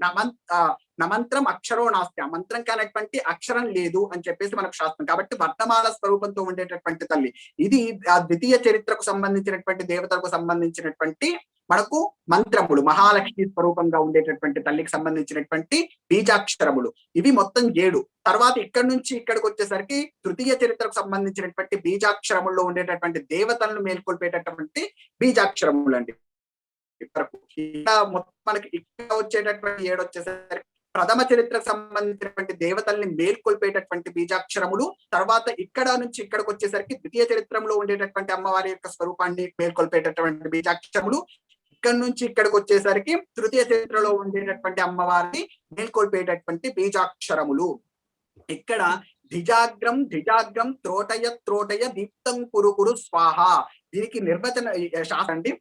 నమంత్రం అక్షరో నాస్తి, ఆ మంత్రం కానటువంటి అక్షరం లేదు అని చెప్పేసి మనకు శాస్త్రం. కాబట్టి వర్ణమాల స్వరూపంతో ఉండేటటువంటి తల్లి ఇది. ఆ ద్వితీయ చరిత్రకు సంబంధించినటువంటి దేవతలకు సంబంధించినటువంటి మనకు మంత్రములు, మహాలక్ష్మి స్వరూపంగా ఉండేటటువంటి తల్లికి సంబంధించినటువంటి బీజాక్షరములు, ఇవి మొత్తం 7. తర్వాత ఇక్కడి నుంచి ఇక్కడికి వచ్చేసరికి తృతీయ చరిత్రకు సంబంధించినటువంటి బీజాక్షరముల్లో ఉండేటటువంటి దేవతలను మేల్కొల్పేటటువంటి బీజాక్షరములు అండి. మొత్తం మనకి ఇక్కడ వచ్చేటటువంటి 7 వచ్చేసరికి ప్రథమ చరిత్రకు సంబంధించినటువంటి దేవతల్ని మేల్కొల్పేటటువంటి బీజాక్షరములు. తర్వాత ఇక్కడ నుంచి ఇక్కడికి వచ్చేసరికి ద్వితీయ చరిత్రంలో ఉండేటటువంటి అమ్మవారి యొక్క స్వరూపాన్ని మేల్కొల్పేటటువంటి బీజాక్షరములు. ఇక్కడ నుంచి ఇక్కడికి వచ్చేసరికి తృతీయ చరిత్రలో ఉండేటటువంటి అమ్మవారిని మేల్కొల్పేటటువంటి బీజాక్షరములు. ఇక్కడ ధిజాగ్రం ధిజాగ్రం త్రోటయ త్రోటయ దీప్తం కురు కురు స్వాహ. దీనికి నిర్వచన శాస్త్రం అండి.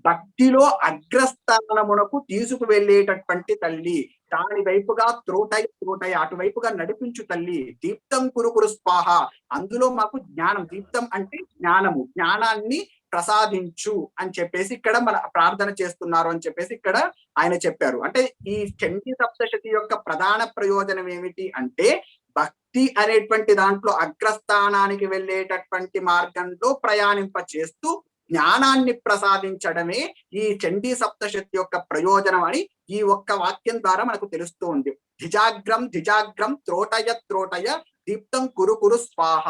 భక్తిలో అగ్రస్థానమునకు తీసుకువెళ్ళేటటువంటి తల్లి, దాని వైపుగా త్రోటయ త్రోటయ అటువైపుగా నడిపించు తల్లి. దీప్తం కురు కురు స్వాహ, అందులో మాకు జ్ఞానం, దీప్తం అంటే జ్ఞానము, జ్ఞానాన్ని ప్రసాదించు అని చెప్పేసి ఇక్కడ మన ప్రార్థన చేస్తున్నారు అని చెప్పేసి ఇక్కడ ఆయన చెప్పారు. అంటే ఈ చండీ సప్తశతి యొక్క ప్రధాన ప్రయోజనం ఏమిటి అంటే భక్తి అనేటువంటి దాంట్లో అగ్రస్థానానికి వెళ్ళేటటువంటి మార్గంలో ప్రయాణింప చేస్తూ జ్ఞానాన్ని ప్రసాదించడమే ఈ చండీ సప్తశతి యొక్క ప్రయోజనం అని ఈ ఒక్క వాక్యం ద్వారా మనకు తెలుస్తూ ఉంది. ధిజాగ్రం ధిజాగ్రం త్రోటయ త్రోటయ దీప్తం కురు కురు స్వాహ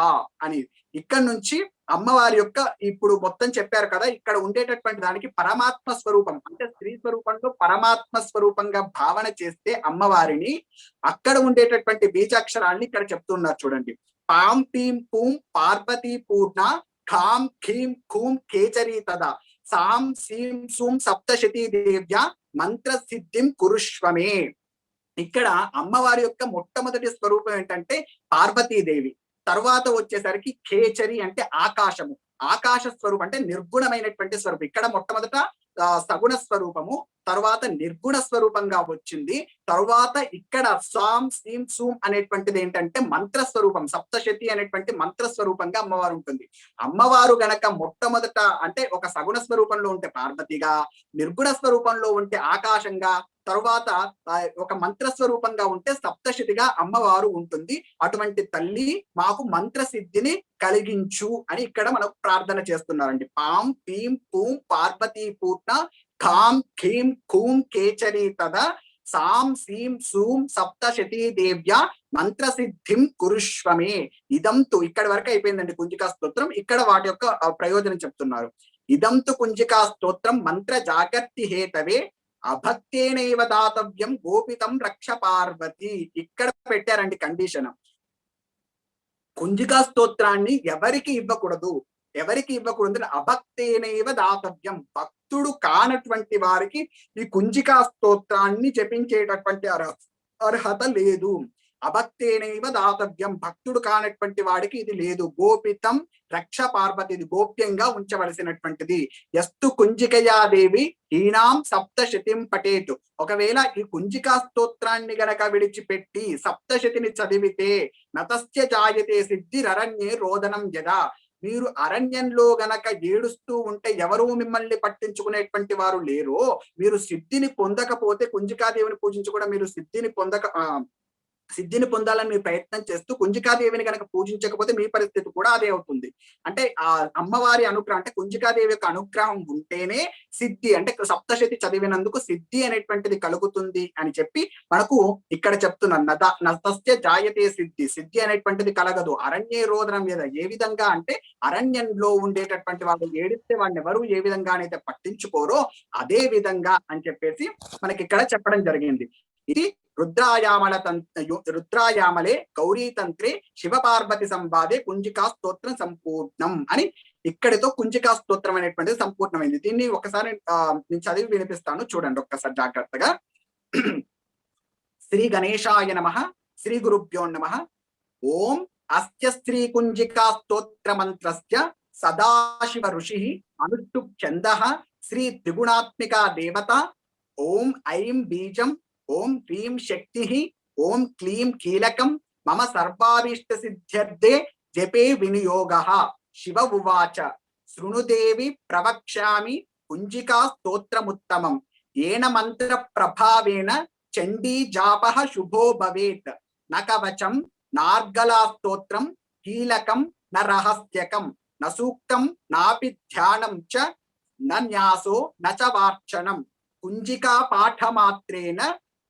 అని. ఇక్కడ నుంచి అమ్మవారి యొక్క ఇప్పుడు మొత్తం చెప్పారు కదా, ఇక్కడ ఉండేటటువంటి దానికి పరమాత్మ స్వరూపం అంటే స్త్రీ స్వరూపంలో పరమాత్మ స్వరూపంగా భావన చేస్తే అమ్మవారిని, అక్కడ ఉండేటటువంటి బీజాక్షరాన్ని ఇక్కడ చెప్తున్నారు చూడండి. పాం పీం పూం పార్వతీ పూర్ణ ఖాం ఖీం ఖూం కేచరీ తదా సాం సీం సూం సప్తశతీ దేవ్య మంత్ర సిద్ధిం కురుష్వమే. ఇక్కడ అమ్మవారి యొక్క మొట్టమొదటి స్వరూపం ఏంటంటే పార్వతీదేవి. తర్వాత వచ్చేసరికి ఖేచరి అంటే ఆకాశము, ఆకాశ స్వరూపం అంటే నిర్గుణమైనటువంటి స్వరూపం. ఇక్కడ మొట్టమొదట సగుణ స్వరూపము, తర్వాత నిర్గుణ స్వరూపంగా వచ్చింది. తర్వాత ఇక్కడ సాం సీం సూం అనేటువంటిది ఏంటంటే మంత్ర స్వరూపం, సప్తశతి అనేటువంటి మంత్ర స్వరూపంగా అమ్మవారు ఉంటుంది. అమ్మవారు గనక మొట్టమొదట అంటే ఒక సగుణ స్వరూపంలో ఉంటే పార్వతిగా, నిర్గుణ స్వరూపంలో ఉంటే ఆకాశంగా, తరువాత ఒక మంత్ర స్వరూపంగా ఉంటే సప్తశతిగా అమ్మవారు ఉంటుంది. అటువంటి తల్లి మాకు మంత్ర సిద్ధిని కలిగించు అని ఇక్కడ మనకు ప్రార్థన చేస్తున్నారండి. పాం పీం పూం పార్వతీ పూర్ణ ఖాం ఖీం ఖూం కేచరీ తదా సాం సీం సూం సప్తశతీ దేవ్య మంత్ర సిద్ధిం కురుష్వమే. ఇదంతు ఇక్కడి వరకు అయిపోయిందండి కుంజికా స్తోత్రం. ఇక్కడ వాటి యొక్క ప్రయోజనం చెప్తున్నారు. ఇదంతు కుంజికా స్తోత్రం మంత్ర జాగర్తి హేతవే అభక్తేనైవ దాతవ్యం గోపితం రక్ష పార్వతి. ఇక్కడ పెట్టారండి కండిషన్. కుంజికా స్తోత్రాన్ని ఎవరికి ఇవ్వకూడదు, ఎవరికి ఇవ్వకూడదు, అభక్తేనైవ దాతవ్యం, భక్తుడు కానటువంటి వారికి ఈ కుంజికా స్తోత్రాన్ని జపించేటటువంటి అర్హత లేదు. అభక్తేనైవ దాతవ్యం, భక్తుడు కానటువంటి వాడికి ఇది లేదు. గోపితం రక్ష పార్వతి, ఇది గోప్యంగా ఉంచవలసినటువంటిది. ఎస్తు కుంజికయాదేవి ఈనాం సప్తశతిం పటేతు. ఒకవేళ ఈ కుంజికా స్తోత్రాన్ని గనక విడిచిపెట్టి సప్తశతిని చదివితే నతస్య జాయతే సిద్ధిరరణ్యే రోదనం యదా. మీరు అరణ్యంలో గనక ఏడుస్తూ ఉంటే ఎవరూ మిమ్మల్ని పట్టించుకునేటువంటి వారు లేరో, మీరు సిద్ధిని పొందకపోతే కుంజికాదేవిని పూజించి కూడా మీరు సిద్ధిని పొందాలని మీరు ప్రయత్నం చేస్తూ కుంజికాదేవిని కనుక పూజించకపోతే మీ పరిస్థితి కూడా అదే అవుతుంది. అంటే ఆ అమ్మవారి అనుగ్రహం అంటే కుంజికాదేవి యొక్క అనుగ్రహం ఉంటేనే సిద్ధి అంటే సప్తశతి చదివినందుకు సిద్ధి అనేటువంటిది కలుగుతుంది అని చెప్పి మనకు ఇక్కడ చెప్తున్నారు. నతస్య జాయతే సిద్ధి, సిద్ధి అనేటువంటిది కలగదు. అరణ్య రోదనం మీద ఏ విధంగా అంటే అరణ్యంలో ఉండేటటువంటి వాళ్ళు ఏడిస్తే వాడిని ఎవరు ఏ విధంగానైతే పట్టించుకోరో అదే విధంగా అని చెప్పేసి మనకి ఇక్కడ చెప్పడం జరిగింది. ఇది రుద్రాయామలే గౌరీతంత్రే శివపార్వతి సంవాదే కుంజికా స్తోత్రం సంపూర్ణం అని ఇక్కడితో కుంజికా స్తోత్రం అనేటువంటిది సంపూర్ణమైంది. దీన్ని ఒకసారి నేను చదివి వినిపిస్తాను, చూడండి ఒక్కసారి జాగ్రత్తగా. శ్రీ గణేశాయ నమః, శ్రీ గురుభ్యో నమః. ఓం అస్య శ్రీ కుంజికా స్తోత్ర మంత్రస్య సదాశివ ఋషి అనుష్ఠు ఛందః శ్రీ త్రిగుణాత్మికా దేవత. ఓం ఐం బీజం, ఓం హ్రీం శక్తి, ఓం క్లీం కీలకం మమ సర్వాభీష్ట సిద్ధ్యర్థే జపే వినియోగః. శివ ఉవాచ శృణుదేవి ప్రవక్ష్యామి కుంజికా స్తోత్రముత్తమం ఏన మంత్ర ప్రభావేన చండీ జాపః శుభో భవేత్. న కవచం నార్గలా స్తోత్రం కీలకం న రహస్యకం న సూక్తం నాపి ధ్యానం చ న్యాసో నచ వార్చనం కుంజికా పాఠమాత్రేణ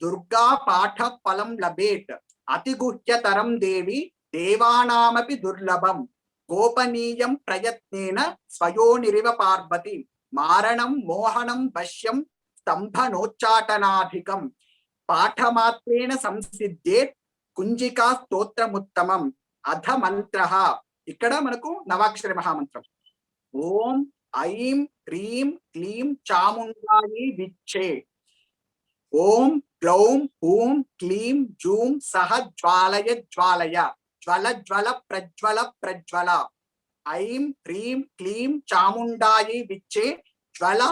దుర్గా పాఠ ఫలం లభేత్ అతిగుహ్యతరం దేవి దేవానామపి దుర్లభం గోపనీయం ప్రయత్నేన స్వయోనిరివ పార్వతి మారణం మోహనం వశ్యం స్తంభనోచ్చాటనాధికం పాఠమాత్రేణ సంసిద్ధేత్ కుంజికా స్తోత్రముత్తమం అధ మంత్ర. ఇక్కడ మనకు నవాక్షరి మహామంత్రం. ఓం ఐం హ్రీం క్లీం చాముండాయి విచ్చే. ఓం గ్లౌం హూం క్లీం జూం సహ జ్వాలయ జ్వాలయ జ్వల జ్వల ప్రజ్వల ప్రజ్వల. ఐం హ్రీం క్లీం చాముండాయి విచ్చే జ్వల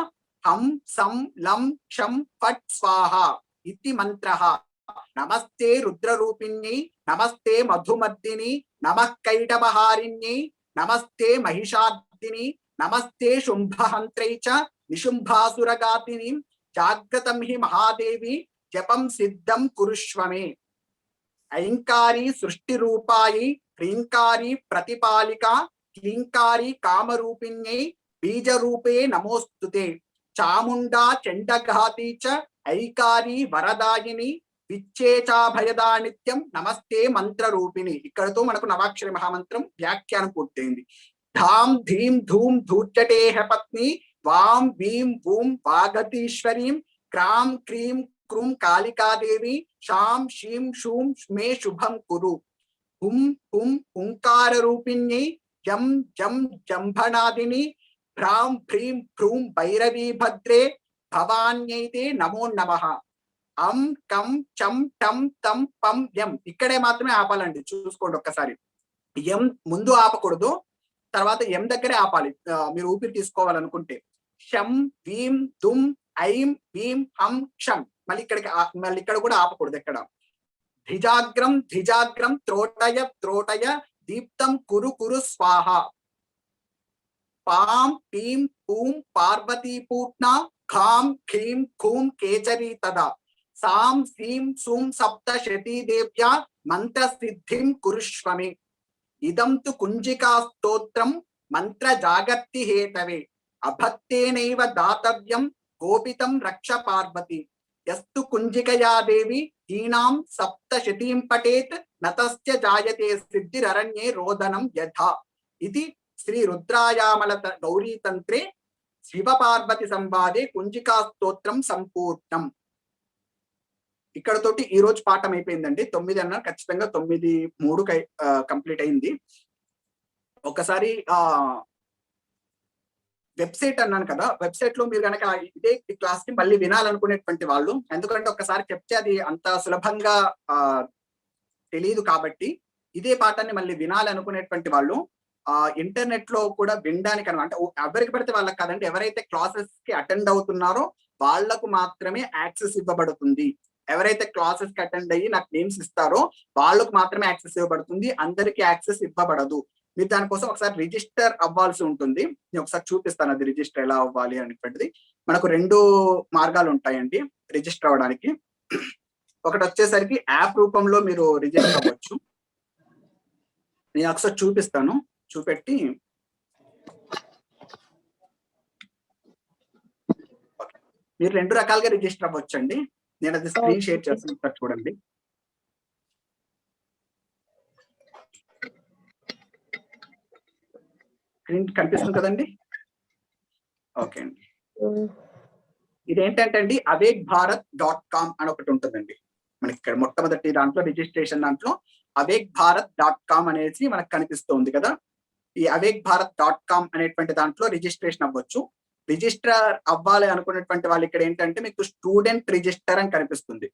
హం సం లం క్షం ఫట్ స్వాహ ఇతి మంత్రః. నమస్తే రుద్రరూపిణ్యై నమస్తే మధుమర్దిని నమః కైటభహారిణ్యై నమస్తే మహిషార్దిని నమస్తే శుంభహంత్రై చ నిశుంభాసురగాతిని జాగ్రతం హి మహాదేవి జపం సిద్ధం కురుష్వమే. ఐంకారి సృష్టి రూపాయి హ్రీంకారి ప్రతిపాలిక క్లీంకారి కామరూపిణ్యై బీజరూపే నమోస్తుతే చాముండా చండఘాతి చ ఐకారి వరదాయిని విచ్చేచాభయదా నిత్యం నమస్తే మంత్రరూపిణి. ఇక్కడతో మనకు నవాక్షరి మహామంత్రం వ్యాఖ్యానం పూర్తయింది. ధాం ధీం ధూం ధూర్జటేహ పత్ని వాం వీం వూం వాగతీశ్వరీం క్రాం క్రీం క్రూం కాళికాదేవి శాం శీం షూం మే శుభం కురు. హుం హుం హుంకార రూపిణ్యై జం జం జంభనాదిని భ్రాం భ్రీం భ్రూం భైరవీ భద్రే భవాన్యైతే నమో నమః. అం కం చం టం తం పం యం. ఇక్కడే మాత్రమే ఆపాలండి, చూసుకోండి ఒక్కసారి. ఎం ముందు ఆపకూడదు, తర్వాత ఎం దగ్గరే ఆపాలి మీరు ఊపిరి తీసుకోవాలనుకుంటే. శం వీం దుం ఐం వీం హం క్షం. మళ్ళీ ఇక్కడ కూడా ఆపకూడదు. ఎక్కడ ధిజాగ్రం ధిజాగ్రం త్రోటయ త్రోటయ దీప్తం కురు కురు స్వాహ. పాం పీం పూం పార్వతీపూర్ణ ఖాం ఖీం ఖూం కేచరీ తదా సాం సీం సూం సప్త శతీ దేవ్యా మంత్ర సిద్ధిం కురుష్వమే. ఇదం తు కుంజికా స్తోత్రం మంత్ర జాగర్తి హేతవే అభక్తేనైవ దాతవ్యం గోపితం రక్ష పార్వతి. యస్తు కుంజికయా దేవి హీనాం సప్త శతీం పఠేత్ నతస్య జాయతే సిద్ధిరరణ్యే రోదనం యథా. ఇది శ్రీ రుద్రాయామల గౌరీతంత్రే శివ పార్వతి సంవాదే కుంజికా స్తోత్రం సంపూర్ణం. ఇక్కడతోటి ఈ రోజు పాఠం అయిపోయిందండి. 9 అన్నారు, ఖచ్చితంగా 9:03 కంప్లీట్ అయింది. ఒకసారి వెబ్సైట్ అన్నాను కదా, వెబ్సైట్ లో మీరు కనుక ఇదే క్లాస్ ని మళ్ళీ వినాలనుకునేటువంటి వాళ్ళు, ఎందుకంటే ఒకసారి చెప్తే అది అంత సులభంగా తెలియదు కాబట్టి ఇదే పాఠాన్ని మళ్ళీ వినాలనుకునేటువంటి వాళ్ళు ఇంటర్నెట్ లో కూడా వినడానికి అనమాట. ఎవరికి పడితే వాళ్ళకి కాదండి, ఎవరైతే క్లాసెస్ కి అటెండ్ అవుతున్నారో వాళ్లకు మాత్రమే యాక్సెస్ ఇవ్వబడుతుంది. ఎవరైతే క్లాసెస్ కి అటెండ్ అయ్యి నాకు నేమ్స్ ఇస్తారో వాళ్ళకు మాత్రమే యాక్సెస్ ఇవ్వబడుతుంది, అందరికి యాక్సెస్ ఇవ్వబడదు. మీరు దానికోసం ఒకసారి రిజిస్టర్ అవ్వాల్సి ఉంటుంది. నేను ఒకసారి చూపిస్తాను అది రిజిస్టర్ ఎలా అవ్వాలి అనేటువంటిది. మనకు 2 మార్గాలు ఉంటాయండి రిజిస్టర్ అవ్వడానికి. ఒకటి వచ్చేసరికి యాప్ రూపంలో మీరు రిజిస్టర్ అవ్వచ్చు. నేను ఒకసారి చూపిస్తాను, చూపెట్టి మీరు 2 రకాలుగా రిజిస్టర్ అవ్వచ్చండి. నేను అది స్క్రీన్ షేర్ చేస్తాను, చూడండి. స్క్రీన్ కనిపిస్తుంది కదండి? ఓకే అండి. ఇదేంటంటే అండి avekbharat.com అని ఒకటి ఉంటుందండి మనకి. ఇక్కడ మొట్టమొదటి దాంట్లో రిజిస్ట్రేషన్ దాంట్లో avekbharat.com అనేసి మనకు కనిపిస్తుంది కదా. ఈ avekbharat.com అనేటువంటి దాంట్లో రిజిస్ట్రేషన్ అవ్వచ్చు. రిజిస్టర్ అవ్వాలి అనుకున్నటువంటి వాళ్ళు ఇక్కడ ఏంటంటే మీకు స్టూడెంట్ రిజిస్టర్ అని కనిపిస్తుంది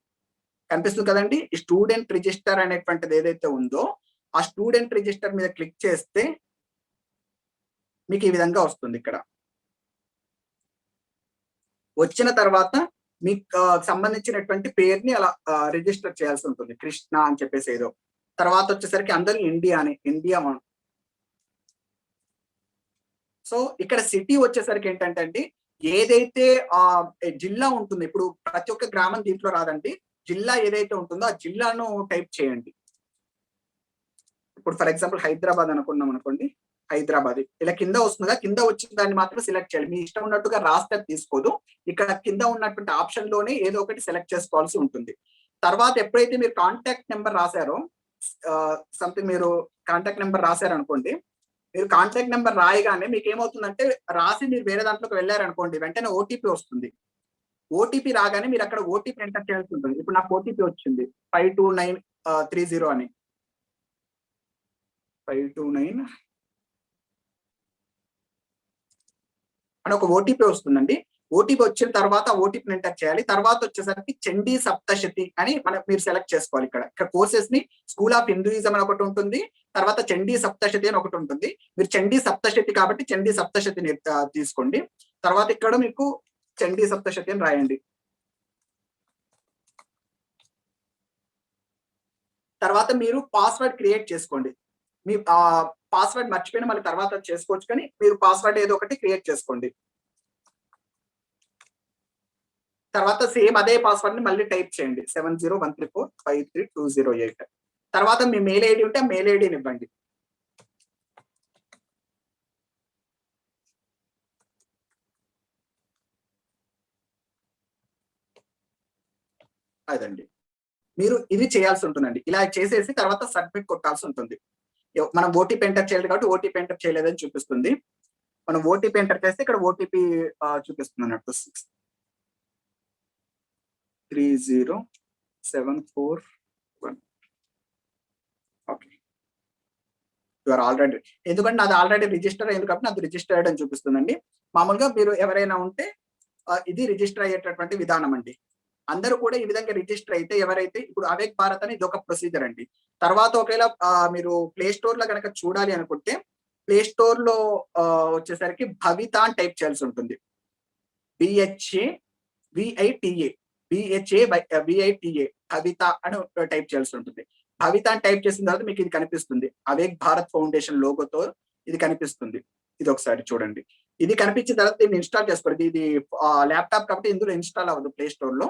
కదండి. ఈ స్టూడెంట్ రిజిస్టర్ అనేటువంటిది ఏదైతే ఉందో ఆ స్టూడెంట్ రిజిస్టర్ మీద క్లిక్ చేస్తే మీకు ఈ విధంగా వస్తుంది. ఇక్కడ వచ్చిన తర్వాత మీకు సంబంధించినటువంటి పేరుని అలా రిజిస్టర్ చేయాల్సి ఉంటుంది. కృష్ణ అని చెప్పేసి ఏదో. తర్వాత వచ్చేసరికి అందరూ ఇండియా. సో ఇక్కడ సిటీ వచ్చేసరికి ఏంటంటే అండి, ఏదైతే జిల్లా ఉంటుందో, ఇప్పుడు ప్రతి ఒక్క గ్రామం దీంట్లో రాదండి, జిల్లా ఏదైతే ఉంటుందో ఆ జిల్లాను టైప్ చేయండి. ఇప్పుడు ఫర్ ఎగ్జాంపుల్ హైదరాబాద్ అనుకున్నాం అనుకోండి, హైదరాబాద్ ఇలా కింద వస్తుందిగా, కింద వచ్చిన దాన్ని మాత్రం సెలెక్ట్ చేయాలి. మీ ఇష్టం ఉన్నట్టుగా రాస్తే తీసుకోదు. ఇక్కడ కింద ఉన్నటువంటి ఆప్షన్ లోనే ఏదో ఒకటి సెలెక్ట్ చేసుకోవాల్సి ఉంటుంది. తర్వాత ఎప్పుడైతే మీరు కాంటాక్ట్ నెంబర్ రాశారో, సంథింగ్ మీరు కాంటాక్ట్ నెంబర్ రాశారనుకోండి, మీరు కాంటాక్ట్ నెంబర్ రాయగానే మీకు ఏమవుతుందంటే, రాసి మీరు వేరే దాంట్లోకి వెళ్ళారనుకోండి, వెంటనే ఓటీపీ వస్తుంది. ఓటీపీ రాగానే మీరు అక్కడ ఓటీపీ ఎంటర్ చేయాల్సి ఉంటుంది. ఇప్పుడు నాకు ఓటీపీ వచ్చింది 52930 అని, 529 అని ఒక ఓటీపీ వస్తుందండి. ఓటీపీ వచ్చిన తర్వాత ఓటీపీని ఎంటర్ చేయాలి. తర్వాత వచ్చేసరికి చండీ సప్తశతి అని మీరు సెలెక్ట్ చేసుకోవాలి. ఇక్కడ కోర్సెస్ ని స్కూల్ ఆఫ్ హిందూయిజం అని ఒకటి ఉంటుంది, తర్వాత చండీ సప్తశతి అని ఒకటి ఉంటుంది. మీరు చండీ సప్తశతి కాబట్టి చండీ సప్తశతిని తీసుకోండి. తర్వాత ఇక్కడ మీకు చండీ సప్తశతి అని రాయండి. తర్వాత మీరు పాస్వర్డ్ క్రియేట్ చేసుకోండి. మీ పాస్వర్డ్ మర్చిపోయిన మళ్ళీ తర్వాత చేసుకోవచ్చు, కానీ మీరు పాస్వర్డ్ ఏదో ఒకటి క్రియేట్ చేసుకోండి. తర్వాత సేమ్ అదే పాస్వర్డ్ ని మళ్ళీ టైప్ చేయండి, 7013453208. తర్వాత మీ మెయిల్ ఐడి ఉంటే ఆ మెయిల్ ఐడిని ఇవ్వండి. అదండి, మీరు ఇది చేయాల్సి ఉంటుందండి. ఇలా చేసేసి తర్వాత సబ్మిట్ కొట్టాల్సి ఉంటుంది. మనం ఓటీపీ ఎంటర్ చేయలేదు కాబట్టి ఓటీపీ ఎంటర్ చేయలేదని చూపిస్తుంది. మనం ఓటీపీ ఎంటర్ చేస్తే ఇక్కడ ఓటీపీ చూపిస్తుంది అన్నట్టు 63074. ఓకే, యూఆర్ ఆల్రెడీ, ఎందుకంటే నాది ఆల్రెడీ రిజిస్టర్ అయింది కాబట్టి నాది రిజిస్టర్డ్ అని చూపిస్తుందండి. మామూలుగా మీరు ఎవరైనా ఉంటే ఇది రిజిస్టర్ అయ్యేటటువంటి విధానం అండి. అందరూ కూడా ఈ విధంగా రిజిస్టర్ అయితే, ఎవరైతే ఇప్పుడు అవేక్ భారత్ అని ఇది ఒక ప్రొసీజర్ అండి. తర్వాత ఒకవేళ మీరు ప్లే స్టోర్ లో కనుక చూడాలి అనుకుంటే, ప్లే స్టోర్ లో వచ్చేసరికి భవిత అని టైప్ చేయాల్సి ఉంటుంది. BHAVITA భవిత అని టైప్ చేయాల్సి ఉంటుంది. భవిత అని టైప్ చేసిన తర్వాత మీకు ఇది కనిపిస్తుంది, అవేక్ భారత్ ఫౌండేషన్ లోగోతో ఇది కనిపిస్తుంది. ఇది ఒకసారి చూడండి. ఇది కనిపించిన తర్వాత దీన్ని ఇన్స్టాల్ చేసుకోండి. ఇది ల్యాప్టాప్ కాబట్టి ఇందులో ఇన్స్టాల్ అవ్వదు ప్లే స్టోర్ లో.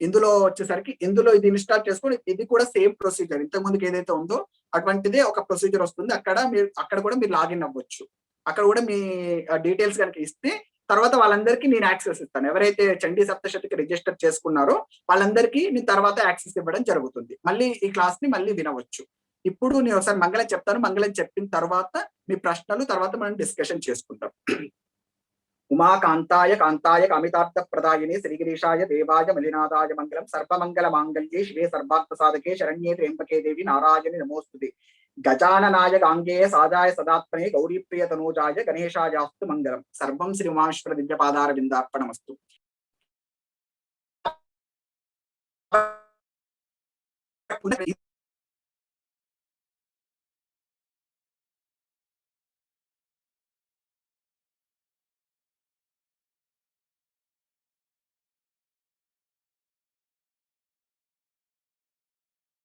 ఇందులో వచ్చేసరికి ఇందులో ఇది ఇన్స్టాల్ చేసుకొని, ఇది కూడా సేమ్ ప్రొసీజర్, ఇంతకు ముందుకు ఏదైతే ఉందో అటువంటిదే ఒక ప్రొసీజర్ వస్తుంది. అక్కడ కూడా మీరు లాగిన్ అవ్వచ్చు. అక్కడ కూడా మీ డీటెయిల్స్ కనుక ఇస్తే తర్వాత వాళ్ళందరికీ నేను యాక్సెస్ ఇస్తాను. ఎవరైతే చండీ సప్తశతికి రిజిస్టర్ చేసుకున్నారో వాళ్ళందరికీ నేను తర్వాత యాక్సెస్ ఇవ్వడం జరుగుతుంది. మళ్ళీ ఈ క్లాస్ ని మళ్ళీ వినవచ్చు. ఇప్పుడు నేను ఒకసారి మంగళం చెప్తాను. మంగళం చెప్పిన తర్వాత మీ ప్రశ్నలు తర్వాత మనం డిస్కషన్ చేసుకుంటాం. ఉమాకాంతాయ కాంతాయ కామితార్థ ప్రదాయిని శ్రీగిరీషాయ దేవాయ మలినాదాయ మంగళం సర్వమంగళ మాంగళ్యే శివే సర్వార్థ సాధకే శరణ్యే త్ర్యంబకే దేవి నారాయణి నమోస్తుతే. గజాననాయ గాంగేయ సాజాయ సదాత్మనే గౌరీప్రియ తనూజాయ గణేశాయాస్తు మంగళం. సర్వం శ్రీ ఉమాశ్వర దివ్యపాదార విందార్పణమస్తు.